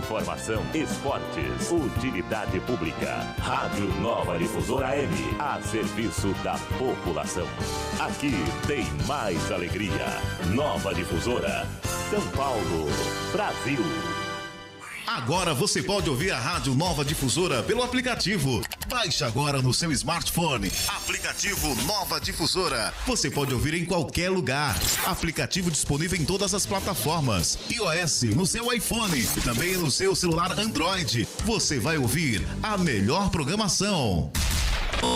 Informação, esportes, utilidade pública. Rádio Nova Difusora AM, a serviço da população. Aqui tem mais alegria. Nova Difusora, São Paulo, Brasil. Agora você pode ouvir a Rádio Nova Difusora pelo aplicativo. Baixe agora no seu smartphone. Aplicativo Nova Difusora. Você pode ouvir em qualquer lugar. Aplicativo disponível em todas as plataformas. iOS, no seu iPhone e também no seu celular Android. Você vai ouvir a melhor programação.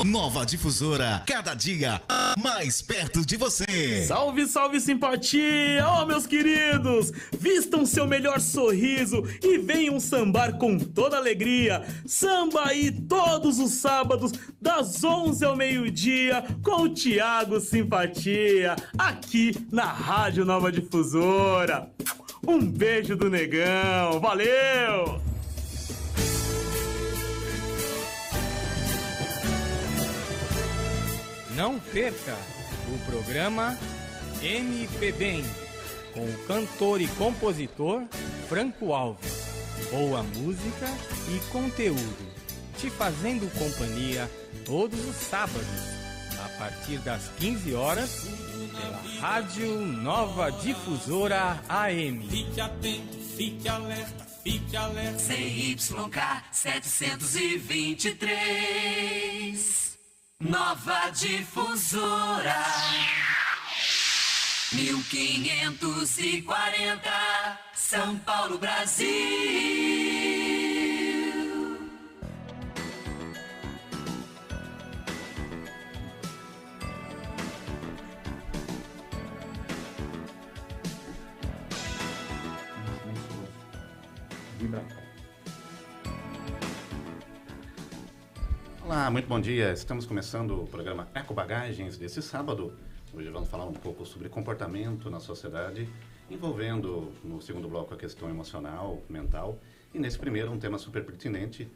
Nova Difusora, cada dia mais perto de você. Salve, salve simpatia! Ó, meus queridos, vistam seu melhor sorriso e venham sambar com toda alegria. Samba aí todos os sábados, das 11 ao meio-dia, com o Thiago Simpatia, aqui na Rádio Nova Difusora. Um beijo do Negão, valeu! Não perca o programa MPBem, com o cantor e compositor Franco Alves. Boa música e conteúdo, te fazendo companhia todos os sábados, a partir das 15 horas, pela Rádio Nova Difusora AM. Fique atento, fique alerta, fique alerta. CYK 723 Nova Difusora 1540 São Paulo, Brasil. Olá, muito bom dia. Estamos começando o programa Eco Bagagens desse sábado. Hoje vamos falar um pouco sobre comportamento na sociedade, envolvendo no segundo bloco a questão emocional, mental, e nesse primeiro um tema super pertinente,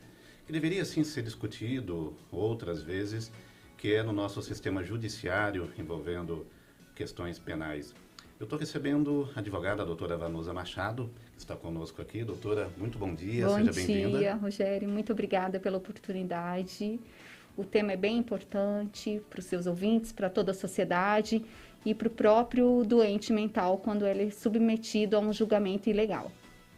que deveria sim ser discutido outras vezes, que é no nosso sistema judiciário, envolvendo questões penais. Eu estou recebendo a advogada, a doutora Vanusa Machado, que está conosco aqui. Doutora, muito bom dia, seja bem-vinda. Bom dia, Rogério, muito obrigada pela oportunidade. O tema é bem importante para os seus ouvintes, para toda a sociedade e para o próprio doente mental, quando ele é submetido a um julgamento ilegal.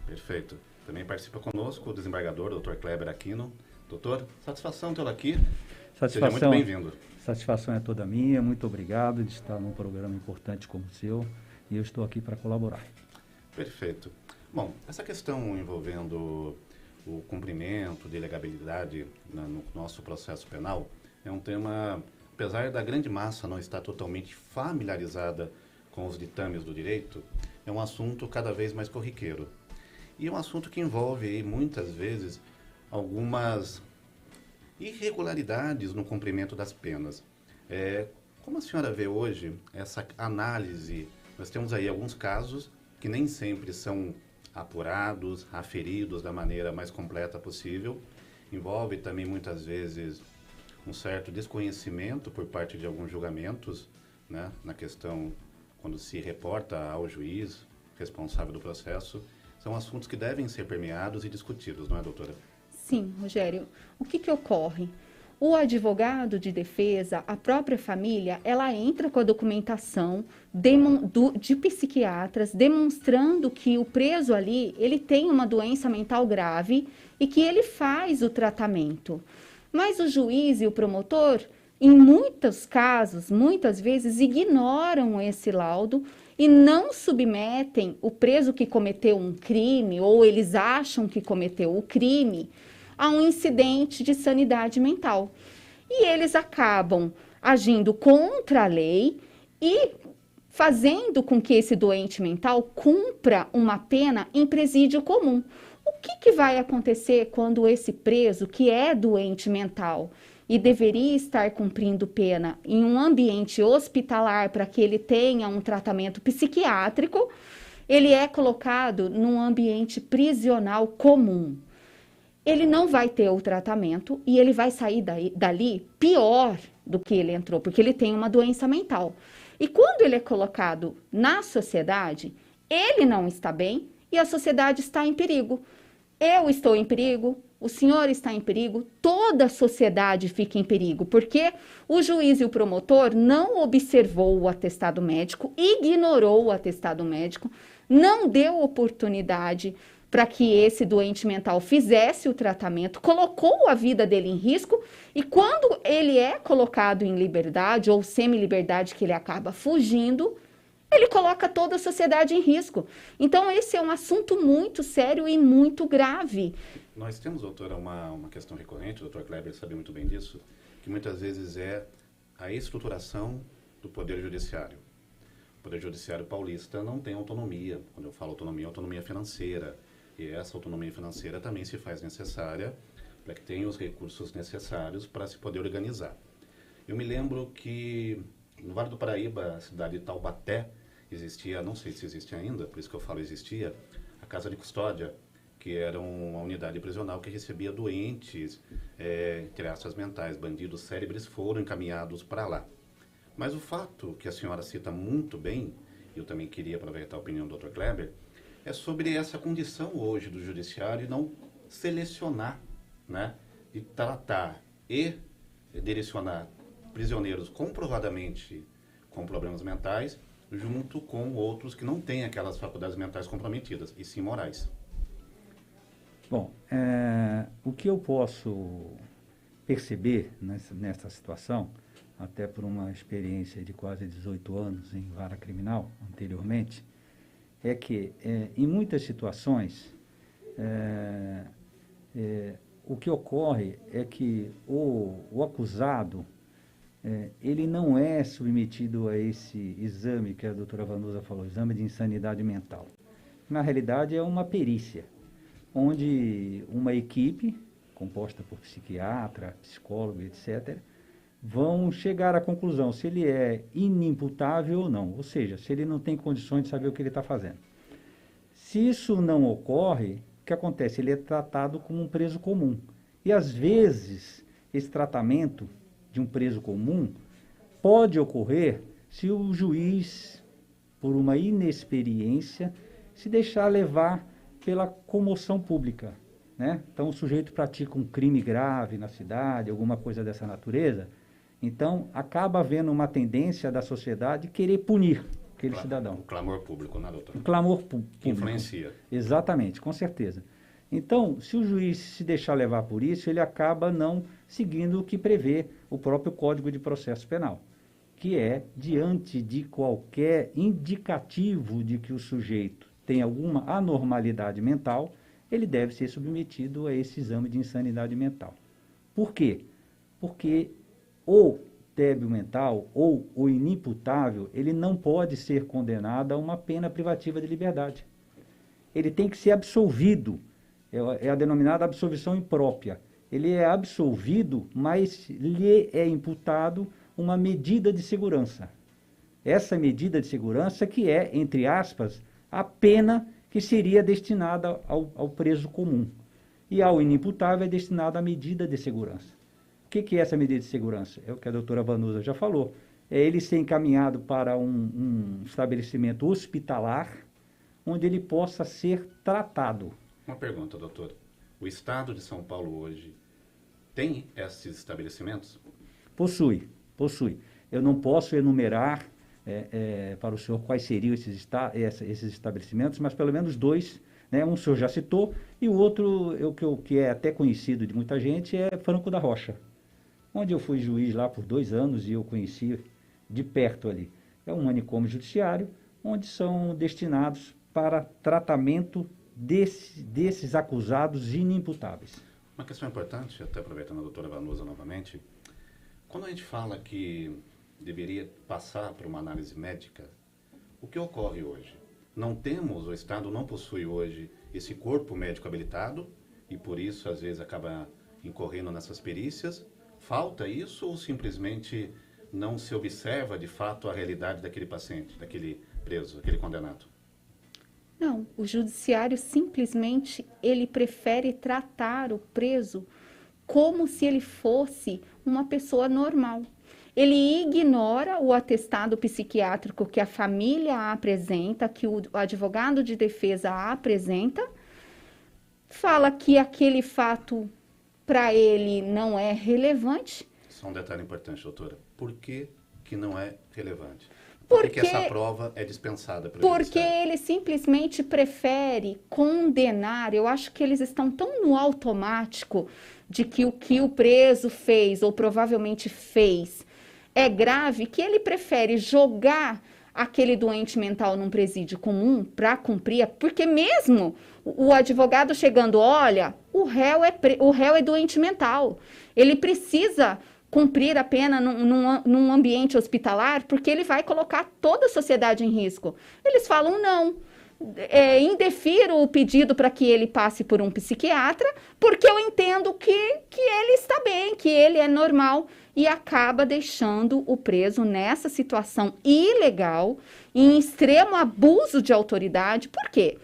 Perfeito. Também participa conosco o desembargador, doutor Kleber Aquino. Doutor, satisfação tê-lo aqui. Seja muito bem-vindo. Satisfação é toda minha, muito obrigado de estar num programa importante como o seu. E eu estou aqui para colaborar. Perfeito. Bom, essa questão envolvendo o cumprimento de legalidade no nosso processo penal é um tema, apesar da grande massa não estar totalmente familiarizada com os ditames do direito, é um assunto cada vez mais corriqueiro. E é um assunto que envolve aí, muitas vezes, algumas irregularidades no cumprimento das penas. Como a senhora vê hoje essa análise? Nós temos aí alguns casos que nem sempre são apurados, aferidos da maneira mais completa possível. Envolve também, muitas vezes, um certo desconhecimento por parte de alguns julgamentos, né, na questão quando se reporta ao juiz responsável do processo. São assuntos que devem ser permeados e discutidos, não é, doutora? Sim, Rogério. O que ocorre? O advogado de defesa, a própria família, ela entra com a documentação de psiquiatras, demonstrando que o preso ali, ele tem uma doença mental grave e que ele faz o tratamento. Mas o juiz e o promotor, em muitos casos, muitas vezes, ignoram esse laudo e não submetem o preso que cometeu um crime, ou eles acham que cometeu o crime, a um incidente de sanidade mental. E eles acabam agindo contra a lei e fazendo com que esse doente mental cumpra uma pena em presídio comum. O que vai acontecer quando esse preso, que é doente mental e deveria estar cumprindo pena em um ambiente hospitalar para que ele tenha um tratamento psiquiátrico, ele é colocado num ambiente prisional comum? Ele não vai ter o tratamento e ele vai sair dali pior do que ele entrou, porque ele tem uma doença mental. E quando ele é colocado na sociedade, ele não está bem e a sociedade está em perigo. Eu estou em perigo, o senhor está em perigo, toda a sociedade fica em perigo, porque o juiz e o promotor não observou o atestado médico, ignorou o atestado médico, não deu oportunidade para que esse doente mental fizesse o tratamento, colocou a vida dele em risco, e quando ele é colocado em liberdade ou semi-liberdade, que ele acaba fugindo, ele coloca toda a sociedade em risco. Então, esse é um assunto muito sério e muito grave. Nós temos, doutora, uma questão recorrente, o doutor Kleber sabe muito bem disso, que muitas vezes é a estruturação do Poder Judiciário. O Poder Judiciário paulista não tem autonomia. Quando eu falo autonomia, é autonomia financeira. E essa autonomia financeira também se faz necessária para que tenha os recursos necessários para se poder organizar. Eu me lembro que no Vale do Paraíba, a cidade de Taubaté, existia, não sei se existe ainda, por isso que eu falo existia, a Casa de Custódia, que era uma unidade prisional que recebia doentes, entre aspas, mentais, bandidos cérebres, foram encaminhados para lá. Mas o fato que a senhora cita muito bem, e eu também queria aproveitar a opinião do Dr. Kleber, é sobre essa condição hoje do judiciário não selecionar, né, de tratar e direcionar prisioneiros comprovadamente com problemas mentais, junto com outros que não têm aquelas faculdades mentais comprometidas, e sim morais. Bom, o que eu posso perceber nessa situação, até por uma experiência de quase 18 anos em vara criminal, anteriormente, é que, em muitas situações, o que ocorre é que o acusado, ele não é submetido a esse exame que a doutora Vanusa falou, exame de insanidade mental. Na realidade, é uma perícia, onde uma equipe, composta por psiquiatra, psicólogo, etc., vão chegar à conclusão se ele é inimputável ou não, ou seja, se ele não tem condições de saber o que ele está fazendo. Se isso não ocorre, o que acontece? Ele é tratado como um preso comum. E, às vezes, esse tratamento de um preso comum pode ocorrer se o juiz, por uma inexperiência, se deixar levar pela comoção pública, né? Então, o sujeito pratica um crime grave na cidade, alguma coisa dessa natureza, então acaba havendo uma tendência da sociedade querer punir aquele cidadão. O clamor público, né, doutor? O clamor público. Influencia. Exatamente, com certeza. Então, se o juiz se deixar levar por isso, ele acaba não seguindo o que prevê o próprio Código de Processo Penal, que é, diante de qualquer indicativo de que o sujeito tem alguma anormalidade mental, ele deve ser submetido a esse exame de insanidade mental. Por quê? Porque o débil mental ou o inimputável, ele não pode ser condenado a uma pena privativa de liberdade. Ele tem que ser absolvido, é a denominada absolvição imprópria. Ele é absolvido, mas lhe é imputado uma medida de segurança. Essa medida de segurança que é, entre aspas, a pena que seria destinada ao preso comum. E ao inimputável é destinada a medida de segurança. O que é essa medida de segurança? É o que a doutora Vanusa já falou. É ele ser encaminhado para um estabelecimento hospitalar, onde ele possa ser tratado. Uma pergunta, doutor. O Estado de São Paulo hoje tem esses estabelecimentos? Possui. Eu não posso enumerar para o senhor quais seriam esses estabelecimentos, mas pelo menos dois, né? Um o senhor já citou, e o outro, que é até conhecido de muita gente, é Franco da Rocha, onde eu fui juiz lá por 2 anos e eu conheci de perto ali. É um manicômio judiciário, onde são destinados para tratamento desses acusados inimputáveis. Uma questão importante, até aproveitando a doutora Vanusa novamente, quando a gente fala que deveria passar por uma análise médica, o que ocorre hoje? Não temos, o Estado não possui hoje esse corpo médico habilitado e por isso às vezes acaba incorrendo nessas perícias. Falta isso ou simplesmente não se observa de fato a realidade daquele paciente, daquele preso, daquele condenado? Não, o judiciário simplesmente ele prefere tratar o preso como se ele fosse uma pessoa normal. Ele ignora o atestado psiquiátrico que a família apresenta, que o advogado de defesa apresenta, fala que aquele fato para ele não é relevante. Só um detalhe importante, doutora. Por que não é relevante? Porque essa prova é dispensada para Porque ele simplesmente prefere condenar. Eu acho que eles estão tão no automático de que o preso fez, ou provavelmente fez, é grave, que ele prefere jogar aquele doente mental num presídio comum para cumprir, porque mesmo o advogado chegando, olha, o réu é doente mental, ele precisa cumprir a pena num ambiente hospitalar, porque ele vai colocar toda a sociedade em risco. Eles falam não. Indefiro o pedido para que ele passe por um psiquiatra, porque eu entendo que ele está bem, que ele é normal, e acaba deixando o preso nessa situação ilegal, em extremo abuso de autoridade. Por quê?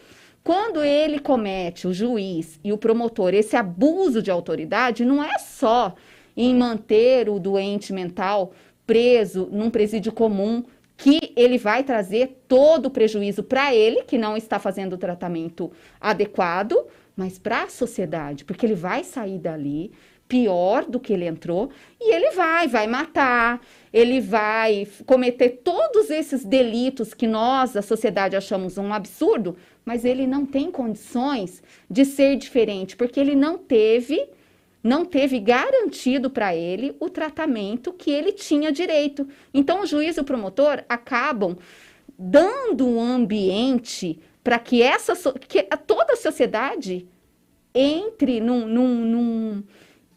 Quando ele comete, o juiz e o promotor, esse abuso de autoridade, não é só em manter o doente mental preso num presídio comum, que ele vai trazer todo o prejuízo para ele, que não está fazendo o tratamento adequado, mas para a sociedade, porque ele vai sair dali pior do que ele entrou, e ele vai matar, ele vai cometer todos esses delitos que nós, a sociedade, achamos um absurdo, mas ele não tem condições de ser diferente, porque ele não teve garantido para ele o tratamento que ele tinha direito. Então, o juiz e o promotor acabam dando um ambiente para que toda a sociedade entre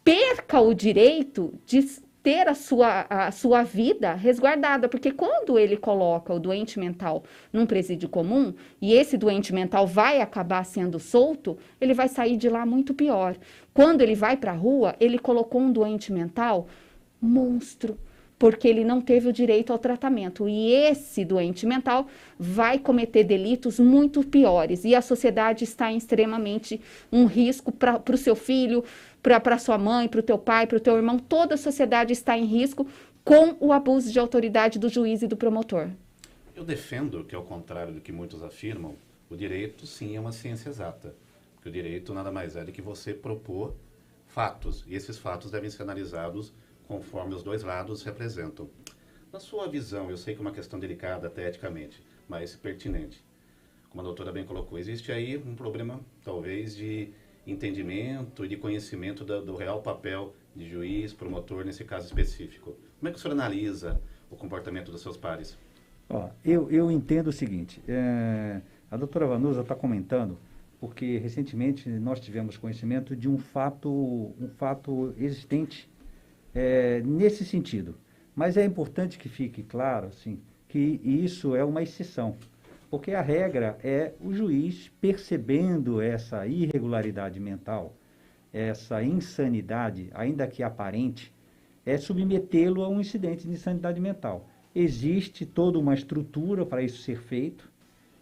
perca o direito de ter a sua vida resguardada, porque quando ele coloca o doente mental num presídio comum, e esse doente mental vai acabar sendo solto, ele vai sair de lá muito pior. Quando ele vai para a rua, ele colocou um doente mental monstro, porque ele não teve o direito ao tratamento. E esse doente mental vai cometer delitos muito piores. E a sociedade está em extremamente um risco para o seu filho, para sua mãe, para o teu pai, para o teu irmão. Toda a sociedade está em risco com o abuso de autoridade do juiz e do promotor. Eu defendo que, ao contrário do que muitos afirmam, o direito, sim, é uma ciência exata. Porque o direito nada mais é do que você propor fatos. E esses fatos devem ser analisados conforme os dois lados representam. Na sua visão, eu sei que é uma questão delicada até eticamente, mas pertinente. Como a doutora bem colocou, existe aí um problema, talvez, de entendimento e de conhecimento do real papel de juiz, promotor, nesse caso específico. Como é que o senhor analisa o comportamento dos seus pares? Eu entendo o seguinte, a doutora Vanusa está comentando, porque recentemente nós tivemos conhecimento de um fato existente nesse sentido. Mas é importante que fique claro, assim, que isso é uma exceção. Porque a regra é o juiz, percebendo essa irregularidade mental, essa insanidade, ainda que aparente, submetê-lo a um incidente de insanidade mental. Existe toda uma estrutura para isso ser feito.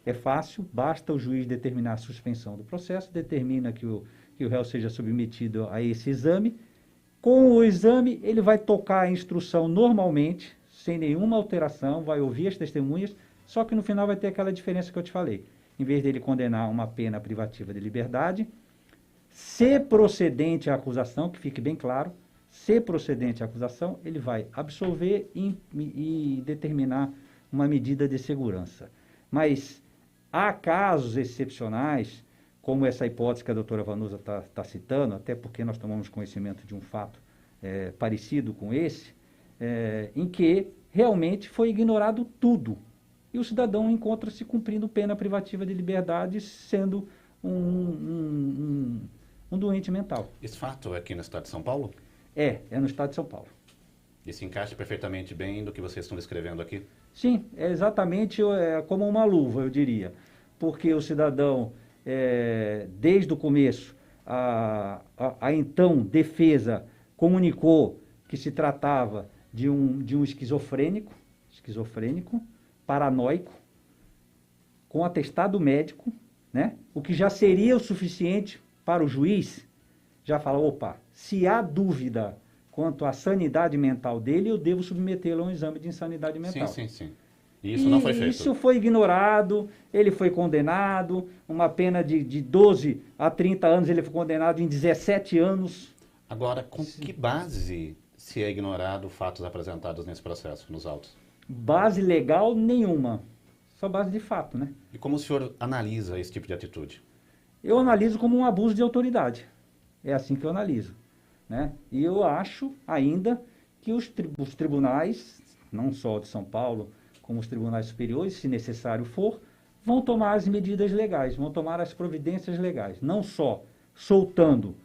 É fácil, basta o juiz determinar a suspensão do processo, determina que o réu seja submetido a esse exame. Com o exame, ele vai tocar a instrução normalmente, sem nenhuma alteração, vai ouvir as testemunhas, só que no final vai ter aquela diferença que eu te falei. Em vez dele condenar uma pena privativa de liberdade, se procedente a acusação, que fique bem claro, se procedente a acusação, ele vai absolver e determinar uma medida de segurança. Mas há casos excepcionais, como essa hipótese que a doutora Vanusa está citando, até porque nós tomamos conhecimento de um fato parecido com esse, em que realmente foi ignorado tudo. E o cidadão encontra-se cumprindo pena privativa de liberdade, sendo um doente mental. Esse fato é aqui no estado de São Paulo? É no estado de São Paulo. E se encaixa perfeitamente bem do que vocês estão descrevendo aqui? Sim, é exatamente como uma luva, eu diria. Porque o cidadão, desde o começo, a então defesa comunicou que se tratava de um esquizofrênico, paranoico, com atestado médico, né? O que já seria o suficiente para o juiz já falar, opa, se há dúvida quanto à sanidade mental dele, eu devo submetê-lo a um exame de insanidade mental. Sim. E isso não foi feito. Isso foi ignorado, ele foi condenado, uma pena de 12 a 30 anos, ele foi condenado em 17 anos. Agora, com que base se é ignorado fatos apresentados nesse processo, nos autos? Base legal nenhuma, só base de fato, né? E como o senhor analisa esse tipo de atitude? Eu analiso como um abuso de autoridade, é assim que eu analiso, né? E eu acho ainda que os tribunais, não só de São Paulo, como os tribunais superiores, se necessário for, vão tomar as medidas legais, vão tomar as providências legais, não só soltando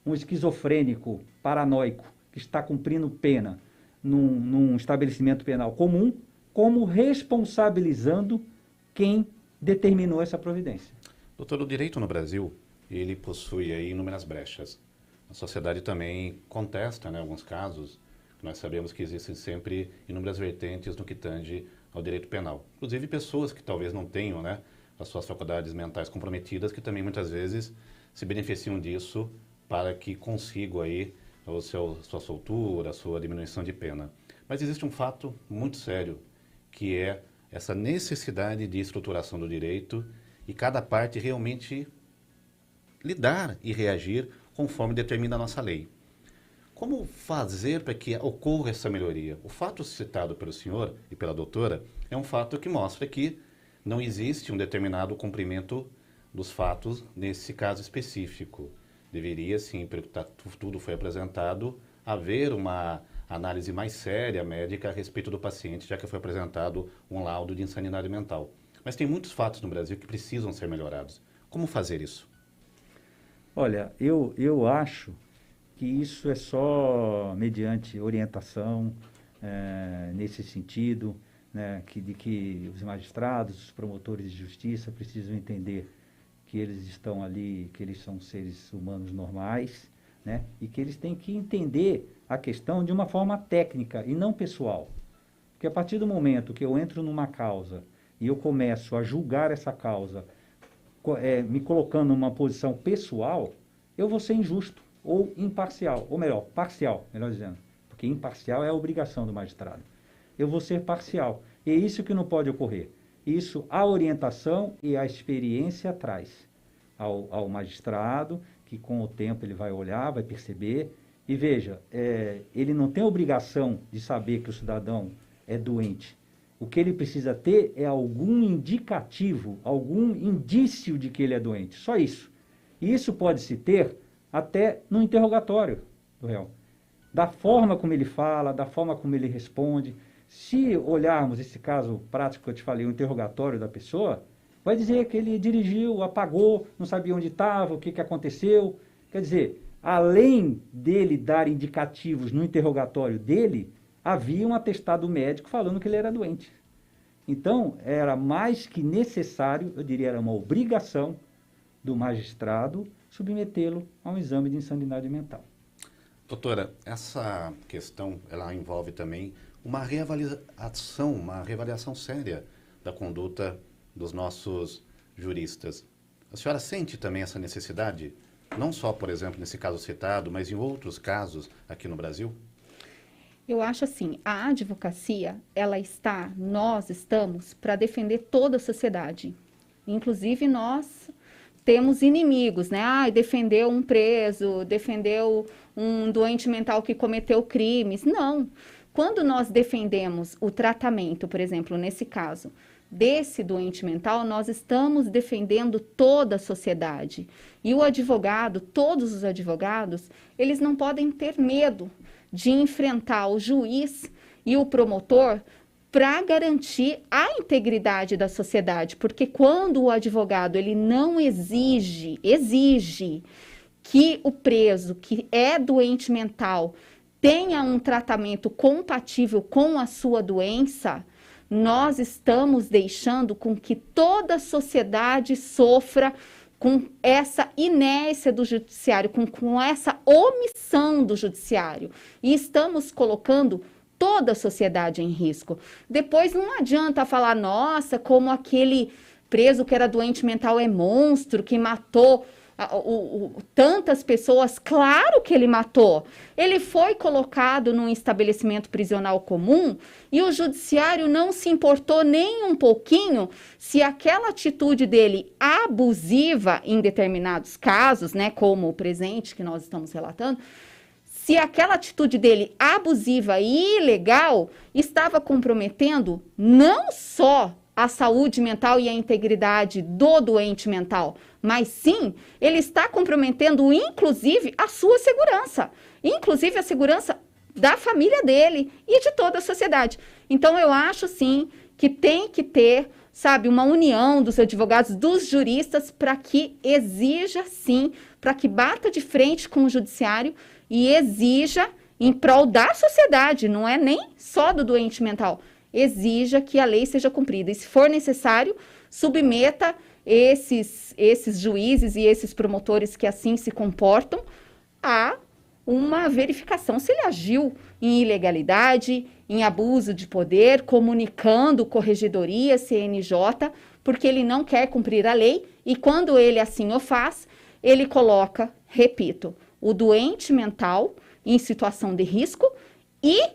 um esquizofrênico paranoico que está cumprindo pena num estabelecimento penal comum, como responsabilizando quem determinou essa providência. Doutor, o direito no Brasil, ele possui aí inúmeras brechas. A sociedade também contesta, né, alguns casos. Nós sabemos que existem sempre inúmeras vertentes no que tange ao direito penal. Inclusive pessoas que talvez não tenham, né, as suas faculdades mentais comprometidas, que também muitas vezes se beneficiam disso para que consigam aí sua soltura, a sua diminuição de pena. Mas existe um fato muito sério, que é essa necessidade de estruturação do direito e cada parte realmente lidar e reagir conforme determina a nossa lei. Como fazer para que ocorra essa melhoria? O fato citado pelo senhor e pela doutora é um fato que mostra que não existe um determinado cumprimento dos fatos nesse caso específico. Deveria, sim, pelo que tudo foi apresentado, haver uma análise mais séria, médica, a respeito do paciente, já que foi apresentado um laudo de insanidade mental. Mas tem muitos fatos no Brasil que precisam ser melhorados. Como fazer isso? Olha, eu acho que isso é só mediante orientação, nesse sentido, né, de que os magistrados, os promotores de justiça precisam entender que eles estão ali, que eles são seres humanos normais, né, e que eles têm que entender a questão de uma forma técnica e não pessoal. Porque a partir do momento que eu entro numa causa e eu começo a julgar essa causa, me colocando numa posição pessoal, eu vou ser injusto ou imparcial, ou melhor, parcial, melhor dizendo, porque imparcial é a obrigação do magistrado. Eu vou ser parcial, e é isso que não pode ocorrer. Isso a orientação e a experiência traz ao magistrado, que com o tempo ele vai olhar, vai perceber, e veja, ele não tem obrigação de saber que o cidadão é doente. O que ele precisa ter é algum indicativo, algum indício de que ele é doente, só isso. E isso pode se ter até no interrogatório do réu. Da forma como ele fala, da forma como ele responde. Se olharmos esse caso prático que eu te falei, o interrogatório da pessoa, vai dizer que ele dirigiu, apagou, não sabia onde estava, o que aconteceu. Quer dizer, além dele dar indicativos no interrogatório dele, havia um atestado médico falando que ele era doente. Então, era mais que necessário, eu diria, era uma obrigação do magistrado submetê-lo a um exame de insanidade mental. Doutora, essa questão, ela envolve também uma reavaliação séria da conduta dos nossos juristas. A senhora sente também essa necessidade? Não só, por exemplo, nesse caso citado, mas em outros casos aqui no Brasil? Eu acho assim, a advocacia, nós estamos para defender toda a sociedade. Inclusive, nós temos inimigos, né? Defendeu um preso, defendeu um doente mental que cometeu crimes. Não. Quando nós defendemos o tratamento, por exemplo, nesse caso, desse doente mental, nós estamos defendendo toda a sociedade. E o advogado, todos os advogados, eles não podem ter medo de enfrentar o juiz e o promotor para garantir a integridade da sociedade, porque quando o advogado ele não exige que o preso que é doente mental tenha um tratamento compatível com a sua doença, nós estamos deixando com que toda a sociedade sofra com essa inércia do judiciário, com essa omissão do judiciário. E estamos colocando toda a sociedade em risco. Depois não adianta falar, nossa, como aquele preso que era doente mental é monstro, que matou tantas pessoas, claro que ele matou. Ele foi colocado num estabelecimento prisional comum e o judiciário não se importou nem um pouquinho se aquela atitude dele abusiva em determinados casos, né, como o presente que nós estamos relatando, se aquela atitude dele abusiva e ilegal estava comprometendo não só a saúde mental e a integridade do doente mental, mas sim, ele está comprometendo, inclusive, a sua segurança, inclusive a segurança da família dele e de toda a sociedade. Então, eu acho, sim, que tem que ter, sabe, uma união dos advogados, dos juristas, para que exija, sim, para que bata de frente com o judiciário e exija em prol da sociedade, não é nem só do doente mental, exija que a lei seja cumprida. E, se for necessário, submeta esses juízes e esses promotores que assim se comportam a uma verificação se ele agiu em ilegalidade, em abuso de poder, comunicando corregedoria, CNJ, porque ele não quer cumprir a lei e quando ele assim o faz, ele coloca, repito, o doente mental em situação de risco e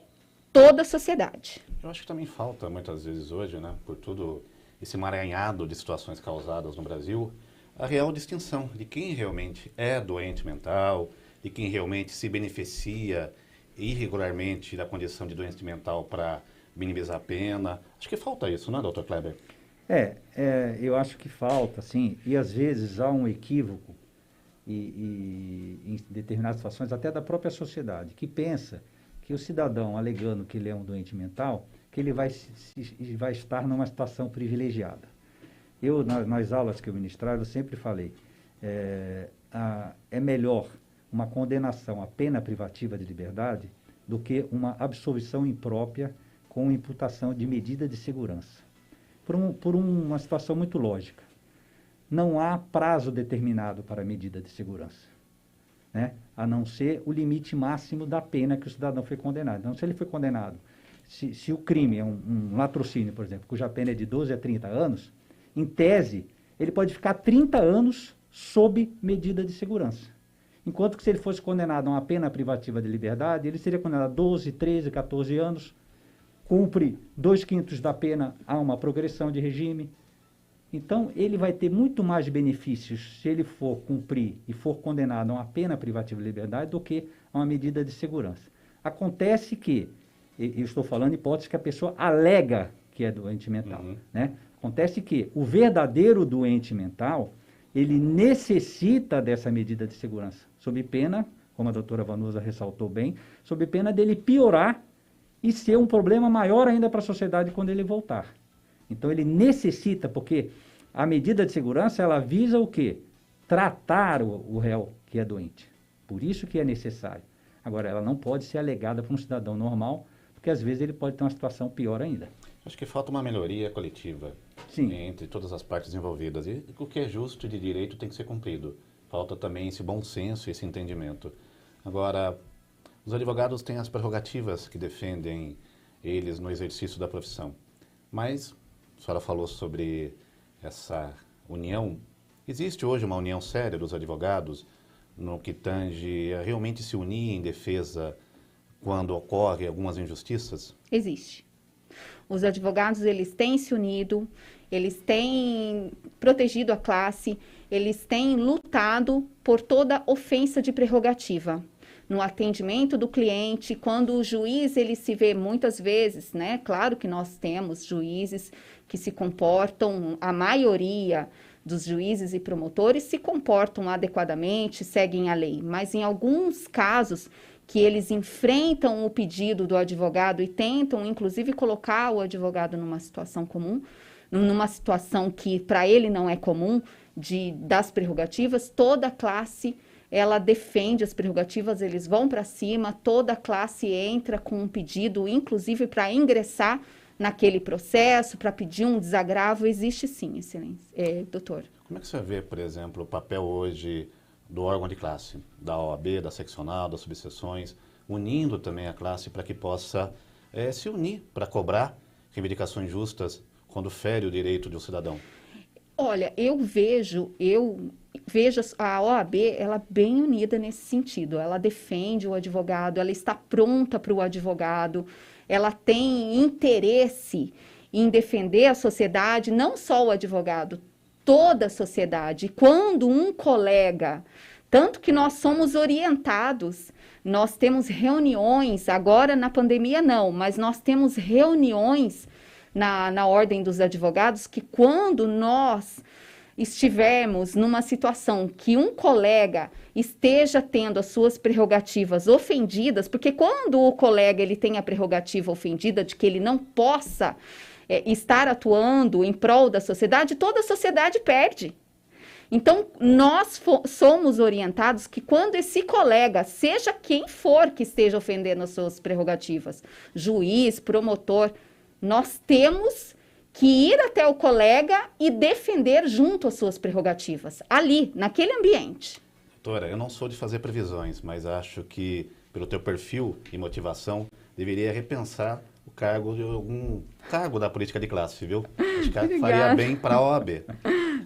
toda a sociedade. Eu acho que também falta, muitas vezes hoje, né, por tudo esse emaranhado de situações causadas no Brasil, a real distinção de quem realmente é doente mental e quem realmente se beneficia irregularmente da condição de doente mental para minimizar a pena. Acho que falta isso, não é, doutor Kleber? Eu acho que falta, sim, e às vezes há um equívoco e em determinadas situações até da própria sociedade, que pensa que o cidadão, alegando que ele é um doente mental, que ele vai estar numa situação privilegiada. Eu, nas aulas que eu ministrava, eu sempre falei, é melhor uma condenação à pena privativa de liberdade do que uma absolvição imprópria com imputação de medida de segurança. Por uma situação muito lógica. Não há prazo determinado para a medida de segurança, né? A não ser o limite máximo da pena que o cidadão foi condenado. Então, se ele foi condenado, se o crime é um latrocínio, por exemplo, cuja pena é de 12 a 30 anos, em tese, ele pode ficar 30 anos sob medida de segurança. Enquanto que se ele fosse condenado a uma pena privativa de liberdade, ele seria condenado a 12, 13, 14 anos, cumpre 2/5 da pena a uma progressão de regime. Então, ele vai ter muito mais benefícios se ele for cumprir e for condenado a uma pena privativa de liberdade do que a uma medida de segurança. Acontece que, eu estou falando hipótese que a pessoa alega que é doente mental, né? Acontece que o verdadeiro doente mental, ele necessita dessa medida de segurança, sob pena, como a doutora Vanusa ressaltou bem, sob pena dele piorar e ser um problema maior ainda para a sociedade quando ele voltar. Então, ele necessita, porque a medida de segurança, ela visa o quê? Tratar o réu que é doente. Por isso que é necessário. Agora, ela não pode ser alegada por um cidadão normal, porque às vezes ele pode ter uma situação pior ainda. Acho que falta uma melhoria coletiva. Sim. Entre todas as partes envolvidas. E o que é justo e de direito tem que ser cumprido. Falta também esse bom senso, esse entendimento. Agora, os advogados têm as prerrogativas que defendem eles no exercício da profissão. Mas, a senhora falou sobre essa união. Existe hoje uma união séria dos advogados no que tange a realmente se unir em defesa quando ocorrem algumas injustiças? Existe. Os advogados, eles têm se unido, eles têm protegido a classe, eles têm lutado por toda ofensa de prerrogativa. No atendimento do cliente, quando o juiz, ele se vê muitas vezes, né? Claro que nós temos juízes que se comportam, a maioria dos juízes e promotores se comportam adequadamente, seguem a lei, mas em alguns casos que eles enfrentam o pedido do advogado e tentam, inclusive, colocar o advogado numa situação comum, numa situação que para ele não é comum, das prerrogativas, toda a classe, ela defende as prerrogativas, eles vão para cima, toda a classe entra com um pedido, inclusive para ingressar naquele processo, para pedir um desagravo. Existe sim, excelência. Doutor. Como é que você vê, por exemplo, o papel hoje do órgão de classe, da OAB, da seccional, das subseções, unindo também a classe para que possa se unir para cobrar reivindicações justas quando fere o direito de um cidadão? Olha, eu vejo, eu veja, a OAB, ela é bem unida nesse sentido. Ela defende o advogado, ela está pronta para o advogado, ela tem interesse em defender a sociedade, não só o advogado, toda a sociedade. Quando um colega, tanto que nós somos orientados, nós temos reuniões, agora na pandemia não, mas nós temos reuniões na Ordem dos Advogados, que quando nós estivermos numa situação que um colega esteja tendo as suas prerrogativas ofendidas, porque quando o colega ele tem a prerrogativa ofendida de que ele não possa estar atuando em prol da sociedade, toda a sociedade perde. Então, nós somos orientados que quando esse colega, seja quem for que esteja ofendendo as suas prerrogativas, juiz, promotor, nós temos que ir até o colega e defender junto as suas prerrogativas, ali, naquele ambiente. Doutora, eu não sou de fazer previsões, mas acho que, pelo teu perfil e motivação, deveria repensar o cargo de algum cargo da política de classe, viu? Acho que faria bem para a OAB.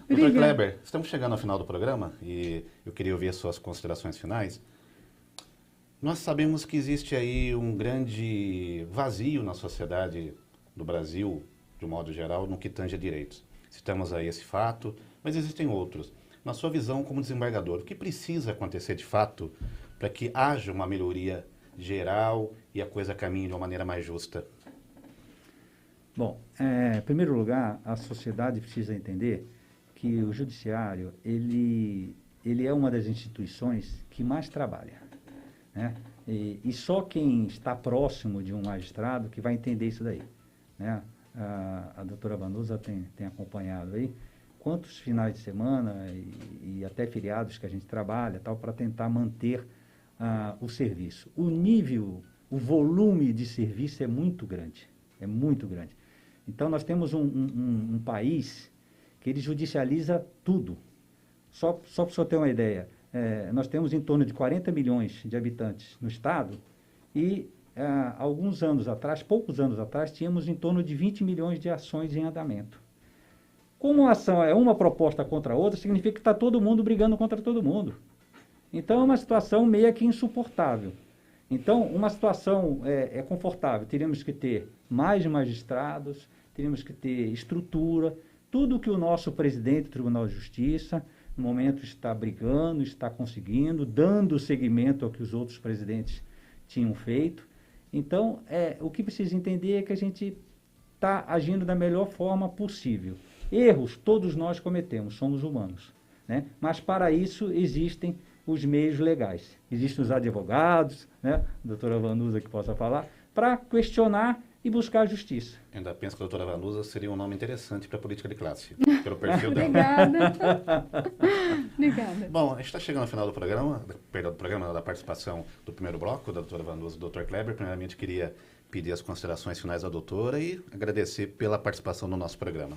Doutor Kleber, estamos chegando ao final do programa e eu queria ouvir as suas considerações finais. Nós sabemos que existe aí um grande vazio na sociedade do Brasil, de um modo geral, no que tange a direitos. Citamos aí esse fato, mas existem outros. Na sua visão como desembargador, o que precisa acontecer de fato para que haja uma melhoria geral e a coisa caminhe de uma maneira mais justa? Bom, em primeiro lugar, a sociedade precisa entender que o judiciário, ele é uma das instituições que mais trabalha, né? E só quem está próximo de um magistrado que vai entender isso daí, né? A doutora Vanusa tem acompanhado aí quantos finais de semana e até feriados que a gente trabalha tal para tentar manter o serviço. O nível, o volume de serviço é muito grande, Então, nós temos um país que ele judicializa tudo. Só para o senhor ter uma ideia, nós temos em torno de 40 milhões de habitantes no estado e poucos anos atrás, tínhamos em torno de 20 milhões de ações em andamento. Como a ação é uma proposta contra a outra, significa que está todo mundo brigando contra todo mundo. Então, é uma situação meio que insuportável. Então, uma situação confortável, teríamos que ter mais magistrados, teríamos que ter estrutura, tudo que o nosso presidente do Tribunal de Justiça, no momento, está brigando, está conseguindo, dando seguimento ao que os outros presidentes tinham feito. Então, o que precisa entender é que a gente está agindo da melhor forma possível. Erros todos nós cometemos, somos humanos, né? Mas para isso existem os meios legais. Existem os advogados, né? A doutora Vanusa que possa falar, para questionar e buscar a justiça. Ainda penso que a doutora Vanusa seria um nome interessante para a política de classe, pelo perfil dela. Obrigada. Bom, a gente está chegando ao final do programa, da participação do primeiro bloco, da doutora Vanusa e do doutor Kleber. Primeiramente, queria pedir as considerações finais da doutora e agradecer pela participação no nosso programa.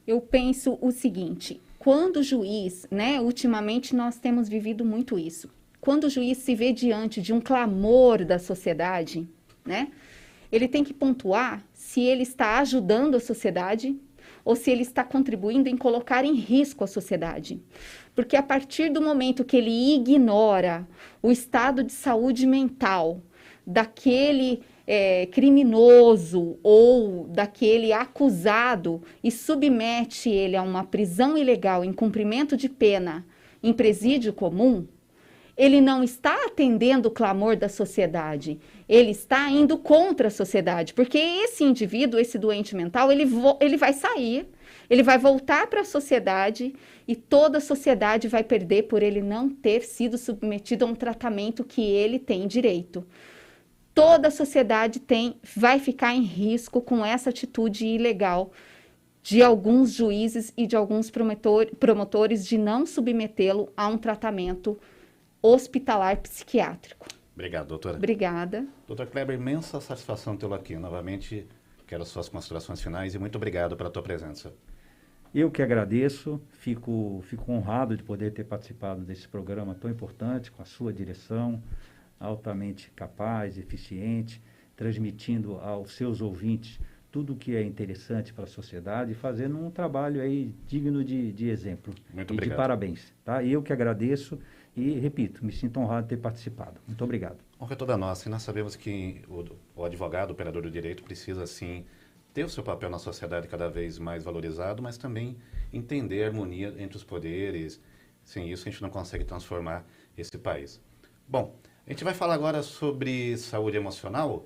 Eu penso o seguinte, quando o juiz, né, ultimamente nós temos vivido muito isso, quando o juiz se vê diante de um clamor da sociedade, né, ele tem que pontuar se ele está ajudando a sociedade ou se ele está contribuindo em colocar em risco a sociedade. Porque a partir do momento que ele ignora o estado de saúde mental daquele criminoso ou daquele acusado e submete ele a uma prisão ilegal em cumprimento de pena em presídio comum, ele não está atendendo o clamor da sociedade, ele está indo contra a sociedade, porque esse indivíduo, esse doente mental, ele vai sair, ele vai voltar para a sociedade e toda a sociedade vai perder por ele não ter sido submetido a um tratamento que ele tem direito. Toda a sociedade vai ficar em risco com essa atitude ilegal de alguns juízes e de alguns promotores de não submetê-lo a um tratamento hospitalar psiquiátrico. Obrigado, doutora. Obrigada. Doutor Kleber, imensa satisfação tê-lo aqui. Novamente, quero as suas considerações finais e muito obrigado pela tua presença. Eu que agradeço, fico honrado de poder ter participado desse programa tão importante, com a sua direção, altamente capaz, eficiente, transmitindo aos seus ouvintes tudo que é interessante para a sociedade, fazendo um trabalho aí digno de exemplo. Muito e obrigado. de parabéns. Tá? Eu que agradeço e, repito, me sinto honrado de ter participado. Muito obrigado. Honra é toda nossa. E nós sabemos que o advogado, o operador do direito, precisa, sim, ter o seu papel na sociedade cada vez mais valorizado, mas também entender a harmonia entre os poderes. Sem isso, a gente não consegue transformar esse país. Bom, a gente vai falar agora sobre saúde emocional.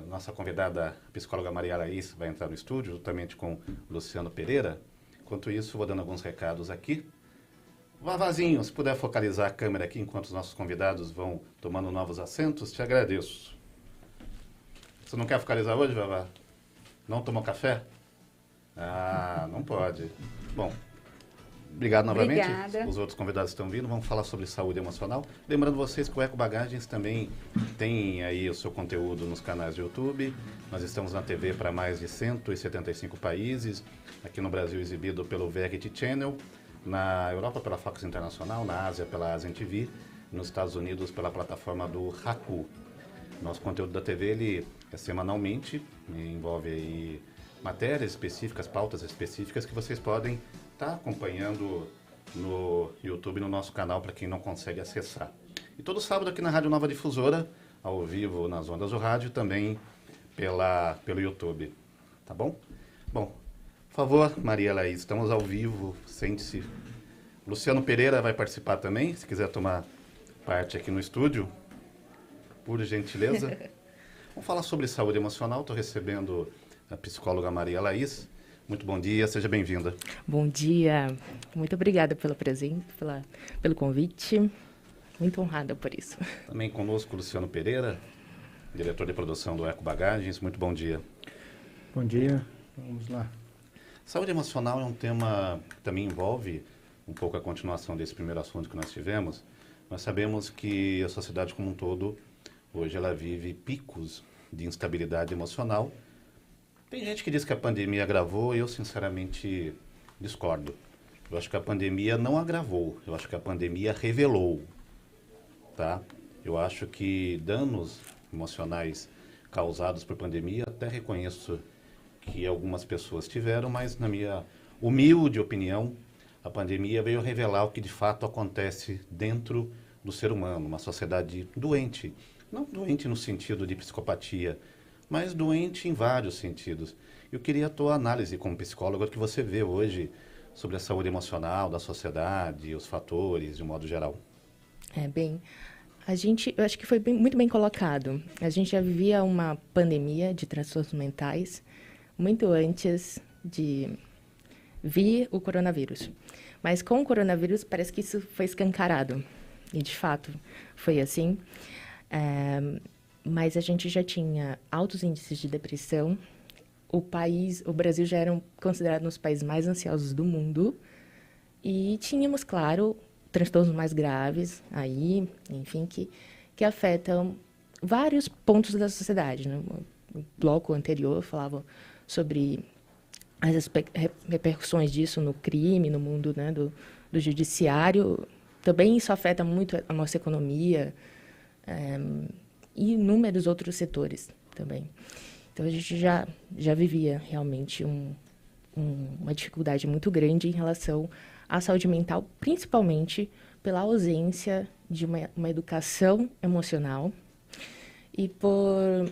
Nossa convidada, a psicóloga Maria Laís, vai entrar no estúdio, juntamente com o Luciano Pereira. Enquanto isso, vou dando alguns recados aqui. Vavazinho, se puder focalizar a câmera aqui enquanto os nossos convidados vão tomando novos assentos, te agradeço. Você não quer focalizar hoje, Vavá? Não tomou café? Ah, não pode. Bom, obrigado novamente. Obrigada. Os outros convidados estão vindo, vamos falar sobre saúde emocional. Lembrando vocês que o Eco Bagagens também tem aí o seu conteúdo nos canais de YouTube. Nós estamos na TV para mais de 175 países. Aqui no Brasil exibido pelo Verity Channel. Na Europa pela Fox Internacional, na Ásia pela Asian TV, nos Estados Unidos pela plataforma do Haku. Nosso conteúdo da TV ele é semanalmente, envolve aí matérias específicas, pautas específicas que vocês podem estar acompanhando no YouTube, no nosso canal, para quem não consegue acessar. E todo sábado aqui na Rádio Nova Difusora, ao vivo nas ondas do rádio, também pelo YouTube. Tá bom? Bom, por favor, Maria Laís, estamos ao vivo, sente-se. Luciano Pereira vai participar também, se quiser tomar parte aqui no estúdio, por gentileza. Vamos falar sobre saúde emocional, estou recebendo a psicóloga Maria Laís. Muito bom dia, seja bem-vinda. Bom dia, muito obrigada pela presença, pelo convite, muito honrada por isso. Também conosco Luciano Pereira, diretor de produção do Eco Bagagens, muito bom dia. Bom dia, vamos lá. Saúde emocional é um tema que também envolve um pouco a continuação desse primeiro assunto que nós tivemos. Nós sabemos que a sociedade como um todo, hoje ela vive picos de instabilidade emocional. Tem gente que diz que a pandemia agravou e eu sinceramente discordo. Eu acho que a pandemia não agravou, eu acho que a pandemia revelou, tá? Eu acho que danos emocionais causados por pandemia, até reconheço que algumas pessoas tiveram, mas na minha humilde opinião, a pandemia veio revelar o que de fato acontece dentro do ser humano, uma sociedade doente. Não doente no sentido de psicopatia, mas doente em vários sentidos. Eu queria a tua análise como psicóloga, que você vê hoje sobre a saúde emocional da sociedade, os fatores, de um modo geral. Eu acho que foi muito bem colocado. A gente já vivia uma pandemia de transtornos mentais muito antes de vir o coronavírus. Mas com o coronavírus parece que isso foi escancarado. E de fato foi assim. Mas a gente já tinha altos índices de depressão. O Brasil já era considerado um dos países mais ansiosos do mundo. E tínhamos, claro, transtornos mais graves aí, enfim, que afetam vários pontos da sociedade, né? O bloco anterior falava sobre as repercussões disso no crime, no mundo, né, do judiciário. Também isso afeta muito a nossa economia e inúmeros outros setores também. Então, a gente já vivia realmente uma dificuldade muito grande em relação à saúde mental, principalmente pela ausência de uma educação emocional e por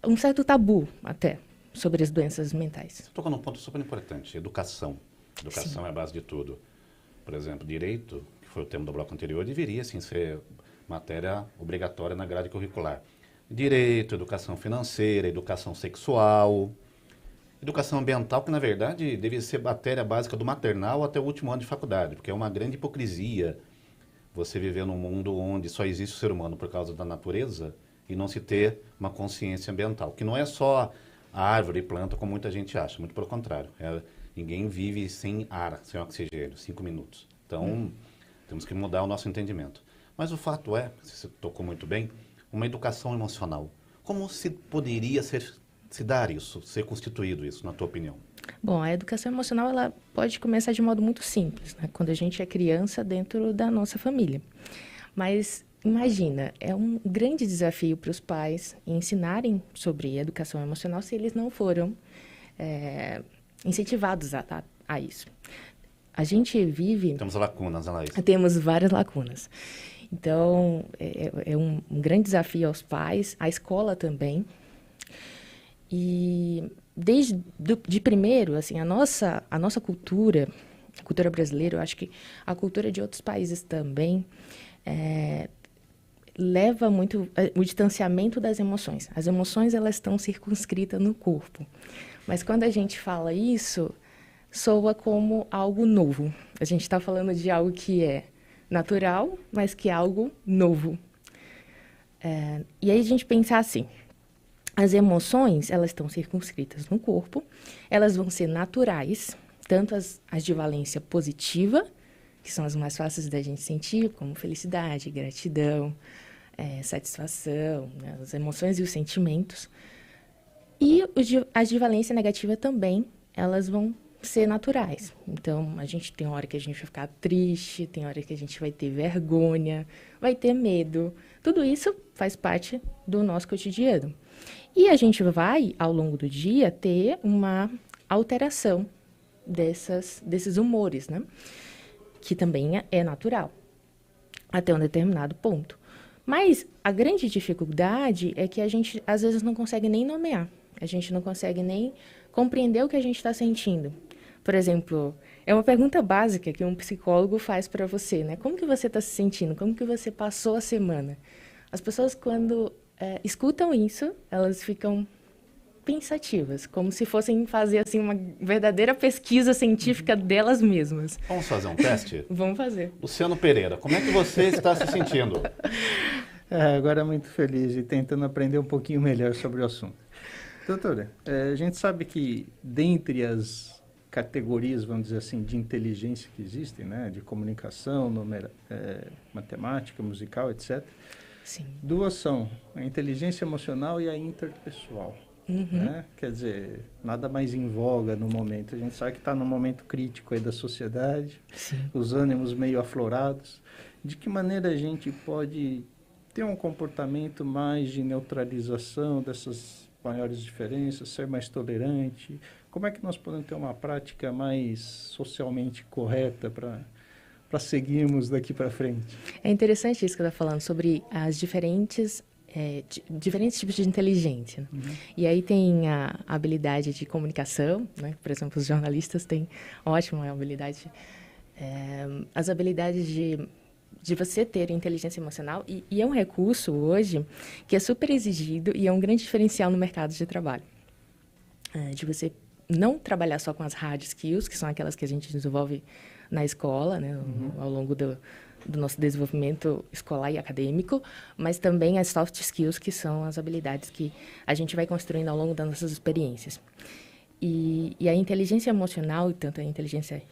um certo tabu até sobre as doenças mentais. Você tocou num ponto super importante, educação. Educação Sim. É a base de tudo. Por exemplo, direito, que foi o tema do bloco anterior, deveria sim ser matéria obrigatória na grade curricular. Direito, educação financeira, educação sexual, educação ambiental, que na verdade deveria ser matéria básica do maternal até o último ano de faculdade, porque é uma grande hipocrisia você viver num mundo onde só existe o ser humano por causa da natureza e não se ter uma consciência ambiental, que não é só a árvore e planta, como muita gente acha, muito pelo contrário. Ninguém vive sem ar, sem oxigênio, 5 minutos. Então, temos que mudar o nosso entendimento. Mas o fato é, você tocou muito bem, uma educação emocional. Como se poderia se dar isso, ser constituído isso, na tua opinião? Bom, a educação emocional ela pode começar de modo muito simples, né? Quando a gente é criança dentro da nossa família. Mas imagina, é um grande desafio para os pais ensinarem sobre educação emocional se eles não foram incentivados a isso. A gente vive... Temos lacunas, Anaís. Temos várias lacunas. Então, é um grande desafio aos pais, à escola também. E de primeiro, assim, a nossa cultura, a cultura brasileira, eu acho que a cultura de outros países também, leva muito o distanciamento das emoções. As emoções, elas estão circunscritas no corpo. Mas quando a gente fala isso, soa como algo novo. A gente está falando de algo que é natural, mas que é algo novo. E aí a gente pensa assim, as emoções, elas estão circunscritas no corpo, elas vão ser naturais, tanto as de valência positiva, que são as mais fáceis da gente sentir, como felicidade, gratidão, satisfação, né, as emoções e os sentimentos. E as de valência negativa também, elas vão ser naturais. Então, a gente tem hora que a gente vai ficar triste, tem hora que a gente vai ter vergonha, vai ter medo. Tudo isso faz parte do nosso cotidiano. E a gente vai, ao longo do dia, ter uma alteração desses humores, né? Que também é natural, até um determinado ponto. Mas a grande dificuldade é que a gente, às vezes, não consegue nem nomear. A gente não consegue nem compreender o que a gente está sentindo. Por exemplo, é uma pergunta básica que um psicólogo faz para você, né? Como que você está se sentindo? Como que você passou a semana? As pessoas, quando escutam isso, elas ficam pensativas, como se fossem fazer assim uma verdadeira pesquisa científica delas mesmas. Vamos fazer um teste? Vamos fazer. Luciano Pereira, como é que você está se sentindo? Agora muito feliz e tentando aprender um pouquinho melhor sobre o assunto. Doutora, a gente sabe que dentre as categorias, vamos dizer assim, de inteligência que existem, né, de comunicação, matemática, musical, etc. Sim. Duas são a inteligência emocional e a interpessoal. Né? Quer dizer, nada mais em voga no momento. A gente sabe que está num momento crítico aí da sociedade, sim, os ânimos meio aflorados. De que maneira a gente pode ter um comportamento mais de neutralização dessas maiores diferenças, ser mais tolerante? Como é que nós podemos ter uma prática mais socialmente correta para seguirmos daqui para frente? É interessante isso que eu estou falando sobre as diferentes tipos de inteligência. E aí tem a habilidade de comunicação, né? Por exemplo, os jornalistas têm ótima habilidade. As habilidades de você ter inteligência emocional, e é um recurso hoje que é super exigido e é um grande diferencial no mercado de trabalho. De você não trabalhar só com as hard skills, que são aquelas que a gente desenvolve na escola, né? Ao longo do nosso desenvolvimento escolar e acadêmico, mas também as soft skills, que são as habilidades que a gente vai construindo ao longo das nossas experiências. E a inteligência emocional, e tanto a inteligência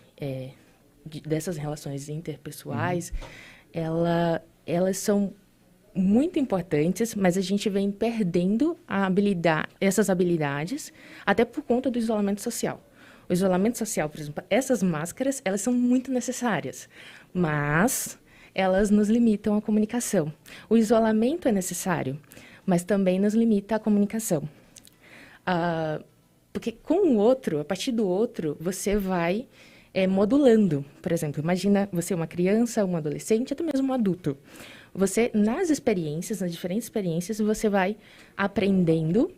dessas relações interpessoais, elas são muito importantes, mas a gente vem perdendo essas habilidades, até por conta do isolamento social. O isolamento social, por exemplo, essas máscaras, elas são muito necessárias, mas elas nos limitam à comunicação. O isolamento é necessário, mas também nos limita à comunicação. Porque com o outro, a partir do outro, você vai modulando. Por exemplo, imagina você uma criança, um adolescente, até mesmo um adulto. Você, nas diferentes experiências, você vai aprendendo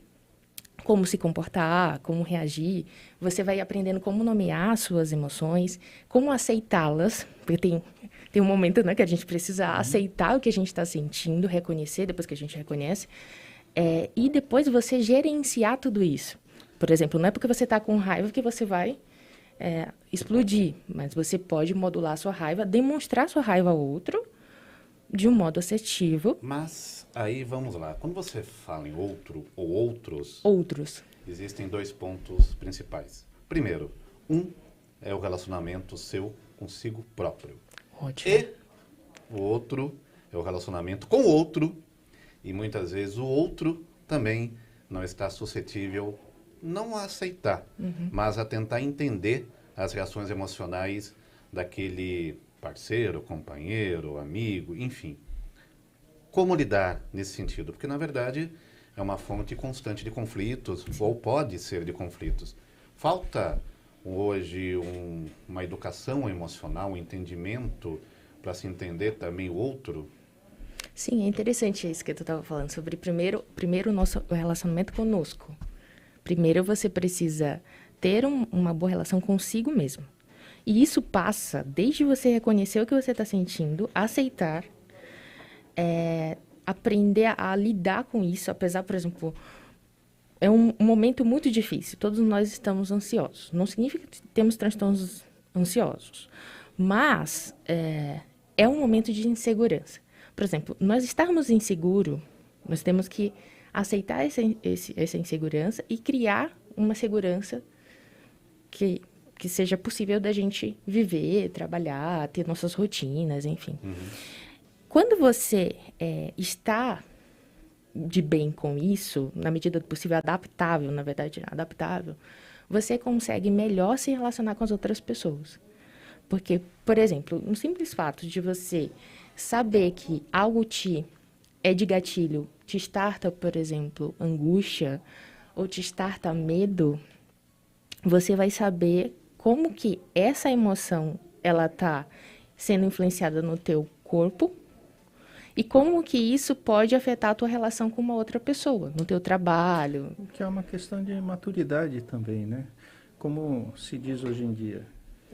como se comportar, como reagir. Você vai aprendendo como nomear suas emoções, como aceitá-las, porque tem um momento, né, que a gente precisa aceitar o que a gente está sentindo, reconhecer depois que a gente reconhece, e depois você gerenciar tudo isso. Por exemplo, não é porque você está com raiva que você vai explodir, mas você pode modular a sua raiva, demonstrar sua raiva ao outro de um modo assertivo. Mas aí vamos lá, quando você fala em outro ou outros, existem dois pontos principais. Primeiro, é o relacionamento seu consigo próprio. Ótimo. E o outro é o relacionamento com o outro, e muitas vezes o outro também não está suscetível, não a aceitar, mas a tentar entender as reações emocionais daquele parceiro, companheiro, amigo, enfim. como lidar nesse sentido? Porque, na verdade, é uma fonte constante de conflitos, ou pode ser de conflitos. Falta hoje uma educação emocional, um entendimento para se entender também o outro? Sim, é interessante isso que tu estava falando sobre primeiro o nosso relacionamento conosco. Primeiro você precisa ter uma boa relação consigo mesmo. E isso passa desde você reconhecer o que você está sentindo, aceitar, aprender a lidar com isso, apesar, por exemplo, é um momento muito difícil. Todos nós estamos ansiosos. Não significa que temos transtornos ansiosos, mas é um momento de insegurança. Por exemplo, nós estarmos inseguros, nós temos que aceitar essa insegurança e criar uma segurança que seja possível da gente viver, trabalhar, ter nossas rotinas, enfim. Uhum. Quando você está de bem com isso, na medida do possível, adaptável, na verdade, adaptável, você consegue melhor se relacionar com as outras pessoas. Porque, por exemplo, um simples fato de você saber que algo é de gatilho, te starta, por exemplo, angústia, ou te starta medo, você vai saber como que essa emoção, ela está sendo influenciada no teu corpo e como que isso pode afetar a tua relação com uma outra pessoa, no teu trabalho. Que é uma questão de maturidade também, né? Como se diz hoje em dia,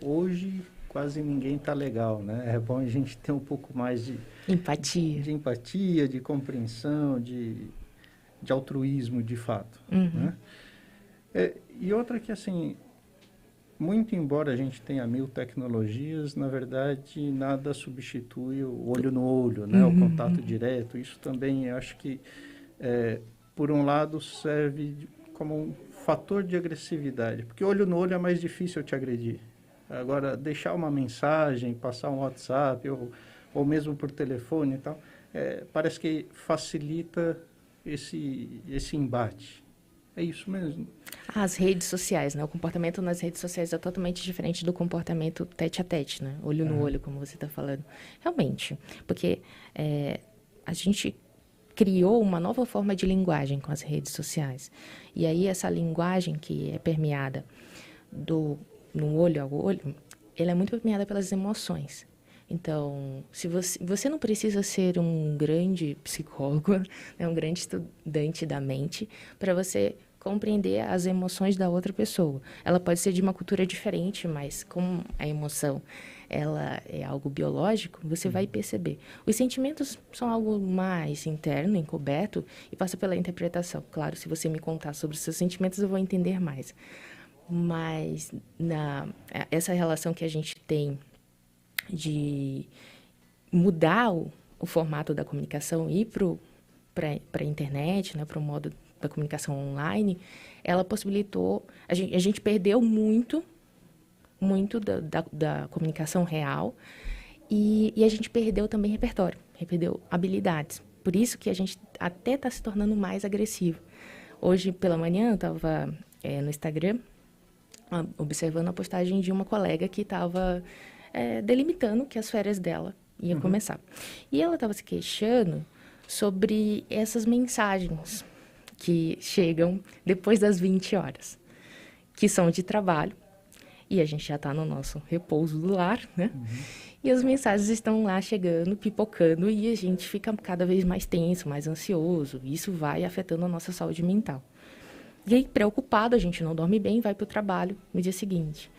hoje quase ninguém está legal, né? É bom a gente ter um pouco mais de empatia, de compreensão, de altruísmo, de fato. Uhum. Né? E outra que, assim, muito embora a gente tenha 1000 tecnologias, na verdade, nada substitui o olho no olho, né? Uhum. O contato direto. Isso também, eu acho que, por um lado, serve como um fator de agressividade. Porque olho no olho é mais difícil eu te agredir. Agora, deixar uma mensagem, passar um WhatsApp ou mesmo por telefone e tal, parece que facilita esse embate. É isso mesmo. As redes sociais, né? O comportamento nas redes sociais é totalmente diferente do comportamento tete a tete, né? Olho no olho, como você está falando. Realmente, porque a gente criou uma nova forma de linguagem com as redes sociais. E aí essa linguagem que é permeada no olho ao olho, ela é muito permeada pelas emoções. Então, se você não precisa ser um grande psicólogo, né, um grande estudante da mente, para você compreender as emoções da outra pessoa. Ela pode ser de uma cultura diferente, mas como a emoção ela é algo biológico, você vai perceber. Os sentimentos são algo mais interno, encoberto, e passa pela interpretação. Claro, se você me contar sobre os seus sentimentos, eu vou entender mais. Mas essa relação que a gente tem de mudar o formato da comunicação e ir para a internet, né, para o modo da comunicação online, ela possibilitou... A gente perdeu muito da comunicação real e a gente perdeu também repertório, perdeu habilidades. Por isso que a gente até está se tornando mais agressivo. Hoje, pela manhã, eu estava no Instagram observando a postagem de uma colega que estava delimitando que as férias dela iam começar. E ela estava se queixando sobre essas mensagens que chegam depois das 20 horas, que são de trabalho, e a gente já está no nosso repouso do lar, né? E as mensagens estão lá chegando, pipocando, e a gente fica cada vez mais tenso, mais ansioso, e isso vai afetando a nossa saúde mental. E aí, preocupado, a gente não dorme bem, vai para o trabalho no dia seguinte.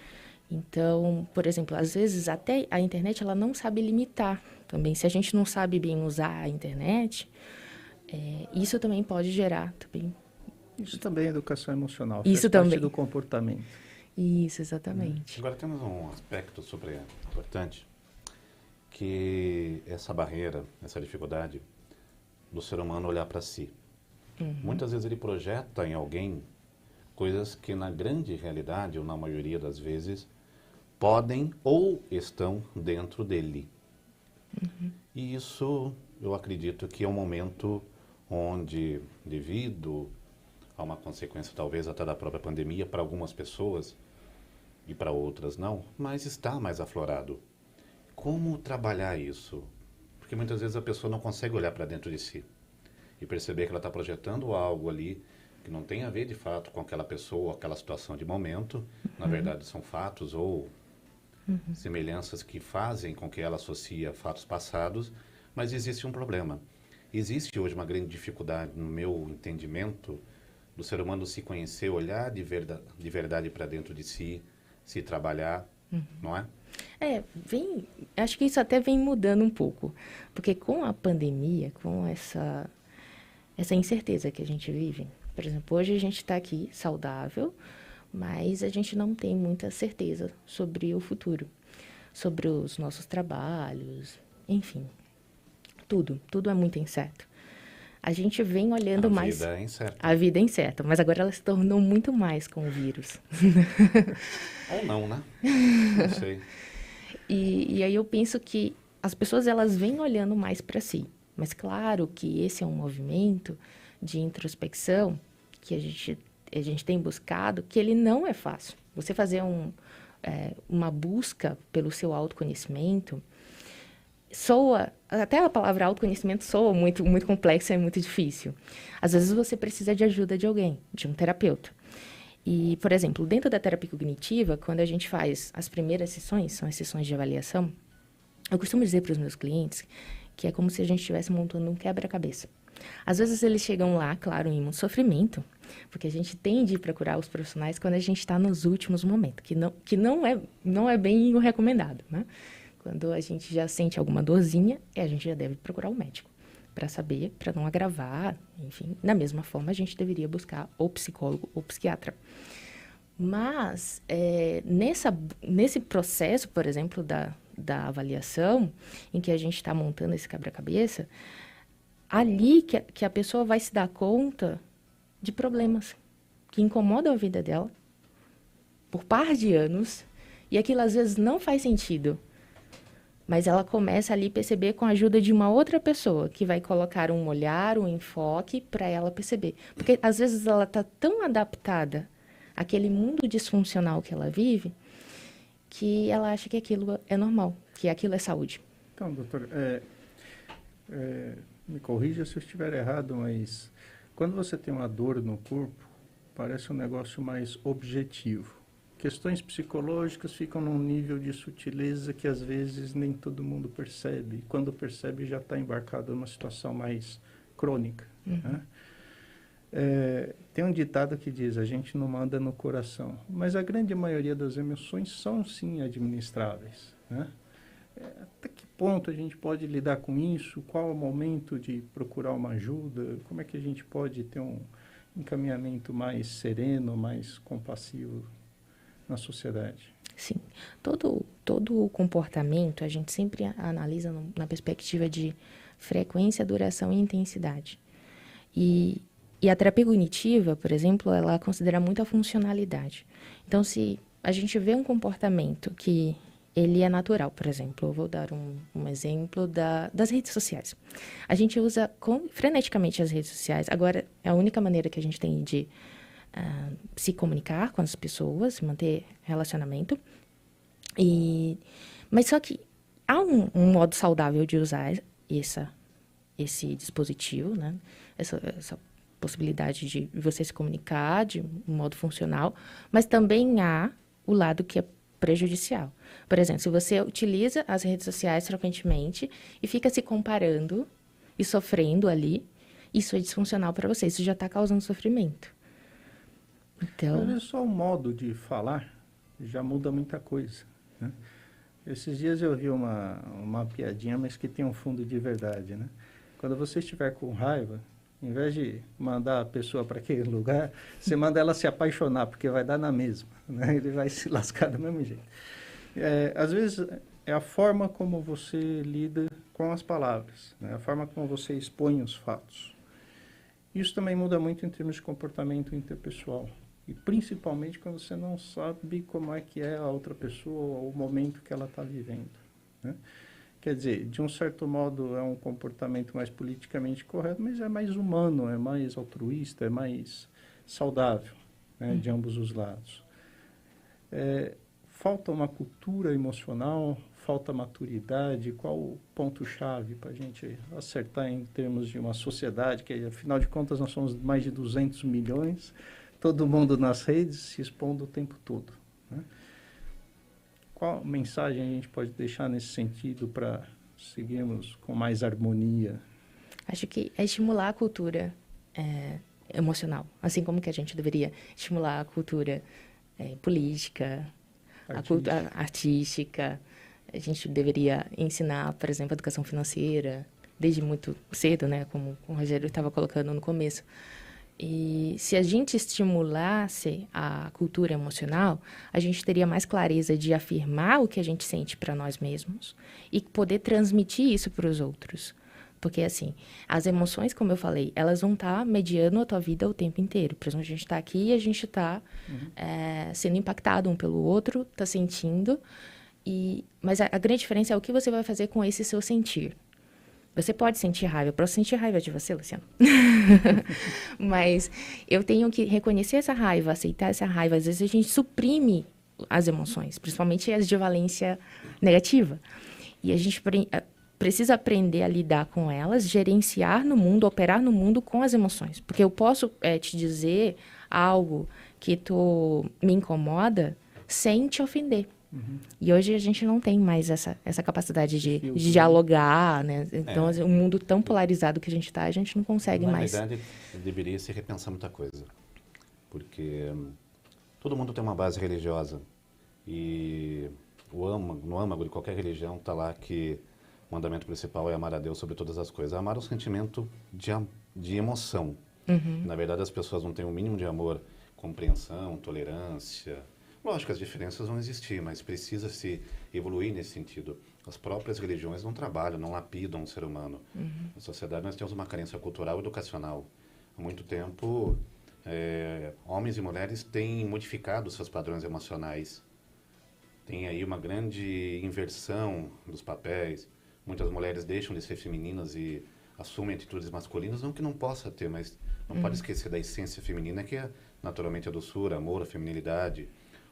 Então, por exemplo, às vezes até a internet ela não sabe limitar também. Se a gente não sabe bem usar a internet, isso também pode gerar também. Isso também é educação emocional. Isso faz também. parte do comportamento. Isso, exatamente. Agora temos um aspecto super importante, que essa barreira, essa dificuldade do ser humano olhar para si. Muitas vezes ele projeta em alguém coisas que na grande realidade, ou na maioria das vezes, podem ou estão dentro dele. E isso, eu acredito que é um momento onde, devido a uma consequência talvez até da própria pandemia, para algumas pessoas e para outras não, mas está mais aflorado. Como trabalhar isso? Porque muitas vezes a pessoa não consegue olhar para dentro de si e perceber que ela está projetando algo ali que não tem a ver de fato com aquela pessoa, aquela situação de momento. Na verdade, são fatos ou semelhanças que fazem com que ela associe a fatos passados, mas existe um problema. Existe hoje uma grande dificuldade, no meu entendimento, do ser humano se conhecer, olhar de verdade para dentro de si, se trabalhar, não é? Acho que isso até vem mudando um pouco, porque com a pandemia, com essa incerteza que a gente vive, por exemplo, hoje a gente está aqui saudável, mas a gente não tem muita certeza sobre o futuro, sobre os nossos trabalhos, enfim, tudo é muito incerto. A gente vem olhando mais... A vida é incerta. A vida é incerta, mas agora ela se tornou muito mais com o vírus. Ou não, né? Não sei. E aí eu penso que as pessoas, elas vêm olhando mais para si. Mas claro que esse é um movimento de introspecção que a gente tem buscado, que ele não é fácil. Você fazer uma busca pelo seu autoconhecimento, até a palavra autoconhecimento soa muito, muito complexa e muito difícil. Às vezes você precisa de ajuda de alguém, de um terapeuta. E, por exemplo, dentro da terapia cognitiva, quando a gente faz as primeiras sessões, são as sessões de avaliação, eu costumo dizer para os meus clientes que é como se a gente estivesse montando um quebra-cabeça. Às vezes eles chegam lá, claro, em um sofrimento, porque a gente tende a procurar os profissionais quando a gente está nos últimos momentos, que não é bem o recomendado, né? Quando a gente já sente alguma dorzinha, a gente já deve procurar o médico para saber, para não agravar, enfim. Da mesma forma, a gente deveria buscar ou psicólogo ou psiquiatra. Mas, nesse processo, por exemplo, da avaliação, em que a gente está montando esse quebra-cabeça, ali que a pessoa vai se dar conta de problemas que incomodam a vida dela por par de anos, e aquilo às vezes não faz sentido. Mas ela começa ali a perceber com a ajuda de uma outra pessoa, que vai colocar um olhar, um enfoque para ela perceber. Porque às vezes ela está tão adaptada àquele mundo disfuncional que ela vive, que ela acha que aquilo é normal, que aquilo é saúde. Então, doutor, me corrija se eu estiver errado, mas quando você tem uma dor no corpo, parece um negócio mais objetivo. Questões psicológicas ficam num nível de sutileza que às vezes nem todo mundo percebe. E quando percebe, já está embarcado numa situação mais crônica. Né? Tem um ditado que diz, a gente não manda no coração. Mas a grande maioria das emoções são, sim, administráveis. Né? Até que ponto a gente pode lidar com isso? Qual é o momento de procurar uma ajuda? Como é que a gente pode ter um encaminhamento mais sereno, mais compassivo na sociedade? Sim. Todo o comportamento a gente sempre analisa na perspectiva de frequência, duração e intensidade. E a terapia cognitiva, por exemplo, ela considera muito a funcionalidade. Então, se a gente vê um comportamento que ele é natural, por exemplo, eu vou dar um exemplo das redes sociais. A gente usa freneticamente as redes sociais. Agora, é a única maneira que a gente tem de se comunicar com as pessoas, manter relacionamento. Mas só que há um modo saudável de usar esse dispositivo, né? Essa possibilidade de você se comunicar de um modo funcional, mas também há o lado que é prejudicial. Por exemplo, se você utiliza as redes sociais frequentemente e fica se comparando e sofrendo ali, isso é disfuncional para você, isso já está causando sofrimento. Então... Olha só, o modo de falar já muda muita coisa. Né? Esses dias eu vi uma piadinha, mas que tem um fundo de verdade. Né? Quando você estiver com raiva, em vez de mandar a pessoa para aquele lugar, você manda ela se apaixonar, porque vai dar na mesma. Né? Ele vai se lascar do mesmo jeito. Às vezes, é a forma como você lida com as palavras, né? A forma como você expõe os fatos. Isso também muda muito em termos de comportamento interpessoal. E principalmente quando você não sabe como é que é a outra pessoa ou o momento que ela está vivendo. Né? Quer dizer, de um certo modo é um comportamento mais politicamente correto, mas é mais humano, é mais altruísta, é mais saudável, né, de ambos os lados. Falta uma cultura emocional, falta maturidade? Qual o ponto-chave para a gente acertar em termos de uma sociedade que, afinal de contas, nós somos mais de 200 milhões, todo mundo nas redes se expondo o tempo todo, né? Qual mensagem a gente pode deixar nesse sentido para seguirmos com mais harmonia? Acho que é estimular a cultura emocional, assim como que a gente deveria estimular a cultura política, a cultura artística. A gente deveria ensinar, por exemplo, a educação financeira, desde muito cedo, né, como o Rogério estava colocando no começo. E se a gente estimulasse a cultura emocional, a gente teria mais clareza de afirmar o que a gente sente para nós mesmos e poder transmitir isso para os outros. Porque, assim, as emoções, como eu falei, elas vão estar mediando a tua vida o tempo inteiro. Por exemplo, a gente está aqui e a gente está sendo impactado um pelo outro, está sentindo. Mas a grande diferença é o que você vai fazer com esse seu sentir. Você pode sentir raiva. Eu posso sentir raiva de você, Luciano. Mas eu tenho que reconhecer essa raiva, aceitar essa raiva. Às vezes a gente suprime as emoções, principalmente as de valência negativa. E a gente precisa aprender a lidar com elas, gerenciar no mundo, operar no mundo com as emoções. Porque eu posso te dizer algo que me incomoda sem te ofender. E hoje a gente não tem mais essa capacidade de dialogar, né? Então, o mundo tão polarizado que a gente está, a gente não consegue mais. Na verdade, deveria se repensar muita coisa. Porque todo mundo tem uma base religiosa. E no âmago de qualquer religião está lá que o mandamento principal é amar a Deus sobre todas as coisas. Amar é um sentimento de emoção. Na verdade, as pessoas não têm o mínimo de amor, compreensão, tolerância. Lógico que as diferenças vão existir, mas precisa se evoluir nesse sentido. As próprias religiões não trabalham, não lapidam o ser humano. Na sociedade nós temos uma carência cultural e educacional. Há muito tempo, homens e mulheres têm modificado seus padrões emocionais. Tem aí uma grande inversão dos papéis. Muitas mulheres deixam de ser femininas e assumem atitudes masculinas, não que não possa ter, mas não pode esquecer da essência feminina, que é naturalmente a doçura, amor, a feminilidade.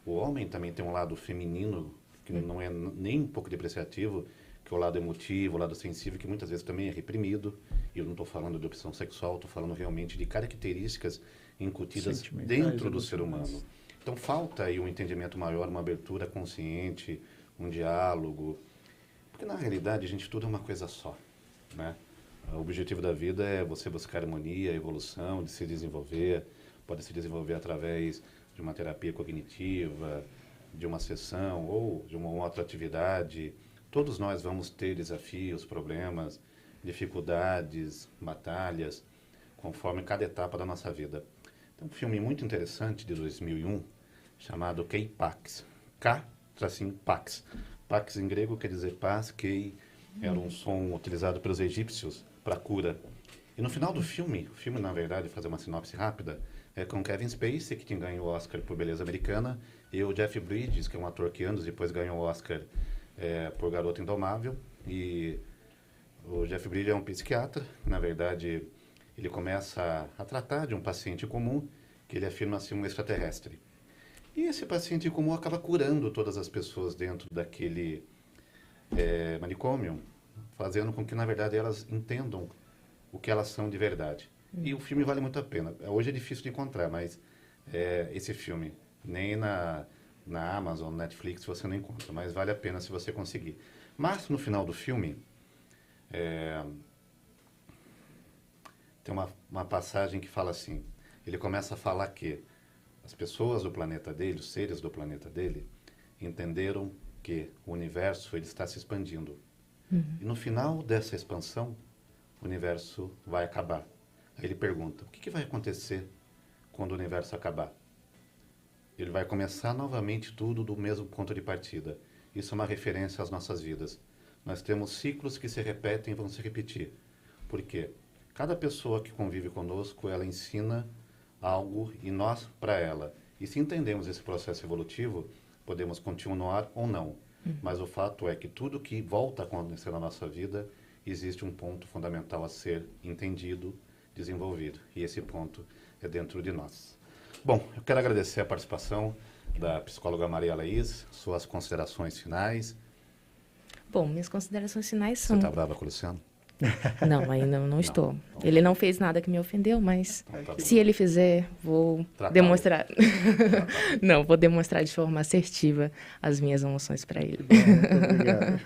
O homem também tem um lado feminino, que não é nem um pouco depreciativo, que é o lado emotivo, o lado sensível, que muitas vezes também é reprimido. E eu não estou falando de opção sexual, estou falando realmente de características incutidas dentro do ser humano. Então falta aí um entendimento maior, uma abertura consciente, um diálogo. Porque na realidade, gente, tudo é uma coisa só, né? O objetivo da vida é você buscar harmonia, evolução, de se desenvolver. Pode se desenvolver através de uma terapia cognitiva, de uma sessão ou de uma outra atividade. Todos nós vamos ter desafios, problemas, dificuldades, batalhas, conforme cada etapa da nossa vida. Tem um filme muito interessante de 2001, chamado Kei-Pax. K-Pax. Pax em grego quer dizer paz, Kei era um som utilizado pelos egípcios para cura. E no final do filme, o filme, na verdade, fazer uma sinopse rápida, é com Kevin Spacey, que ganhou o Oscar por Beleza Americana, e o Jeff Bridges, que é um ator que anos depois ganhou o Oscar por Garota Indomável. E o Jeff Bridges é um psiquiatra, na verdade, ele começa a tratar de um paciente comum, que ele afirma ser um extraterrestre. E esse paciente comum acaba curando todas as pessoas dentro daquele manicômio, fazendo com que, na verdade, elas entendam o que elas são de verdade. E o filme vale muito a pena. Hoje é difícil de encontrar, mas esse filme, nem na Amazon, Netflix, você não encontra, mas vale a pena se você conseguir. Mas, no final do filme, tem uma passagem que fala assim, ele começa a falar que as pessoas do planeta dele, os seres do planeta dele, entenderam que o universo ele está se expandindo. E no final dessa expansão, o universo vai acabar. Aí ele pergunta, o que vai acontecer quando o universo acabar? Ele vai começar novamente tudo do mesmo ponto de partida. Isso é uma referência às nossas vidas. Nós temos ciclos que se repetem e vão se repetir. Por quê? Cada pessoa que convive conosco, ela ensina algo e nós para ela. E se entendemos esse processo evolutivo, podemos continuar ou não. Mas o fato é que tudo que volta a acontecer na nossa vida, existe um ponto fundamental a ser entendido, desenvolvido. E esse ponto é dentro de nós. Bom, eu quero agradecer a participação da psicóloga Maria Laís, suas considerações finais. Bom, minhas considerações finais são... Você tá brava com o Luciano? Não, ainda não estou. Ele não fez nada que me ofendeu, mas tá se ele fizer, vou demonstrar. Não, vou demonstrar de forma assertiva as minhas emoções para ele. Muito obrigado.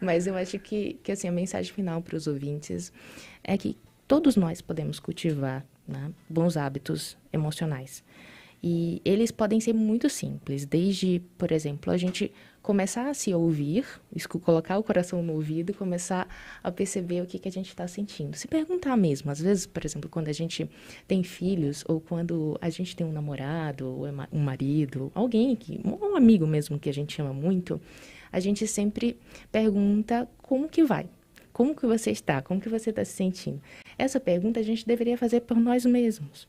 Mas eu acho que assim, a mensagem final para os ouvintes é que todos nós podemos cultivar, né, bons hábitos emocionais. E eles podem ser muito simples, desde, por exemplo, a gente começar a se ouvir, colocar o coração no ouvido e começar a perceber o que a gente está sentindo. Se perguntar mesmo, às vezes, por exemplo, quando a gente tem filhos ou quando a gente tem um namorado, ou um marido, alguém, um amigo mesmo que a gente ama muito, a gente sempre pergunta como que vai. Como que você está? Como que você está se sentindo? Essa pergunta a gente deveria fazer por nós mesmos.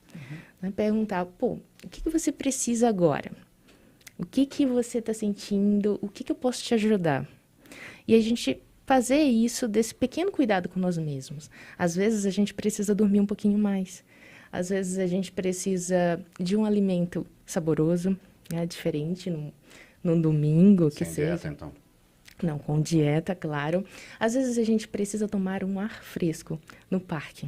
Né? Perguntar, o que você precisa agora? O que você está sentindo? O que eu posso te ajudar? E a gente fazer isso, desse pequeno cuidado com nós mesmos. Às vezes a gente precisa dormir um pouquinho mais. Às vezes a gente precisa de um alimento saboroso, né? Diferente, num domingo, que seja. Dieta, então. Não, com dieta, claro. Às vezes a gente precisa tomar um ar fresco no parque.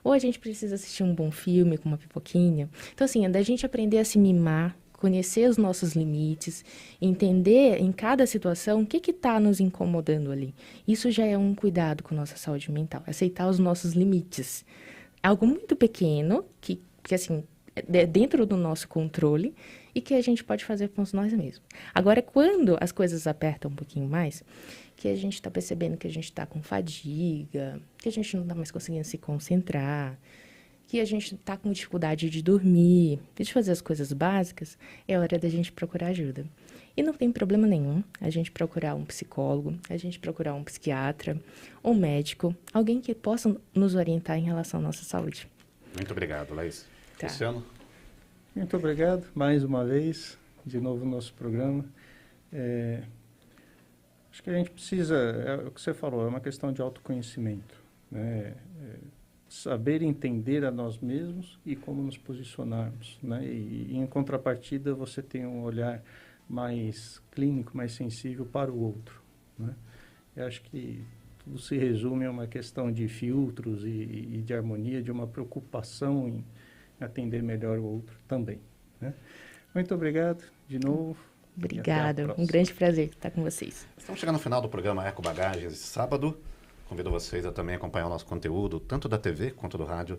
Ou a gente precisa assistir um bom filme com uma pipoquinha. Então, assim, é da gente aprender a se mimar, conhecer os nossos limites, entender em cada situação o que está nos incomodando ali. Isso já é um cuidado com a nossa saúde mental, aceitar os nossos limites. Algo muito pequeno, que assim, é dentro do nosso controle e que a gente pode fazer por nós mesmos. Agora, quando as coisas apertam um pouquinho mais, que a gente está percebendo que a gente está com fadiga, que a gente não está mais conseguindo se concentrar, que a gente está com dificuldade de dormir, de fazer as coisas básicas, é hora da gente procurar ajuda. E não tem problema nenhum a gente procurar um psicólogo, a gente procurar um psiquiatra, um médico, alguém que possa nos orientar em relação à nossa saúde. Muito obrigado, Laís. Tá. Luciano? Muito obrigado, mais uma vez, de novo no nosso programa. Acho que a gente precisa, é o que você falou, é uma questão de autoconhecimento, né? Saber entender a nós mesmos e como nos posicionarmos, né? E em contrapartida você tem um olhar mais clínico, mais sensível para o outro, né? Eu acho que tudo se resume a uma questão de filtros e de harmonia, de uma preocupação em atender melhor o outro também, né? Muito obrigado de novo. Obrigada, um grande prazer estar com vocês. Estamos chegando no final do programa Eco Bagagens esse sábado. Convido vocês a também acompanhar o nosso conteúdo, tanto da TV quanto do rádio,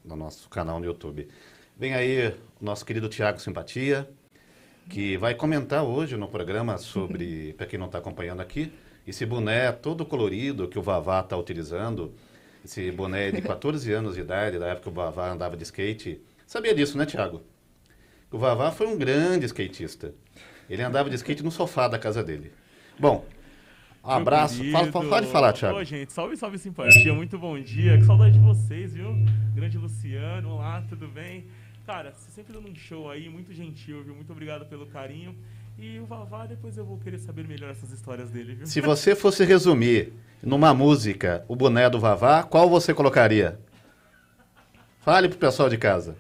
no nosso canal no YouTube. Vem aí o nosso querido Tiago Simpatia, que vai comentar hoje no programa sobre, para quem não está acompanhando aqui, esse boné todo colorido que o Vavá está utilizando. Esse boné de 14 anos de idade, da época que o Vavá andava de skate. Sabia disso, né, Tiago? O Vavá foi um grande skatista. Ele andava de skate no sofá da casa dele. Bom, um abraço. Pode falar, Thiago. Ô, gente, salve, salve, simpatia. Muito bom dia. Que saudade de vocês, viu? Grande Luciano. Olá, tudo bem? Cara, você sempre dando um show aí, muito gentil, viu? Muito obrigado pelo carinho. E o Vavá, depois eu vou querer saber melhor essas histórias dele, viu? Se você fosse resumir numa música o boné do Vavá, qual você colocaria? Fale pro pessoal de casa.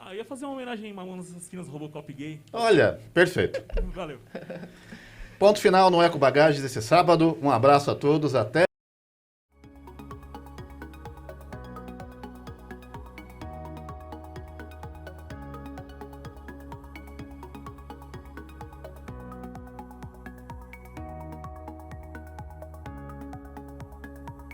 Eu ia fazer uma homenagem em Mamonas Assassinas Robocop gay. Olha, perfeito. Valeu. Ponto final no Eco Bagagens desse sábado. Um abraço a todos. Até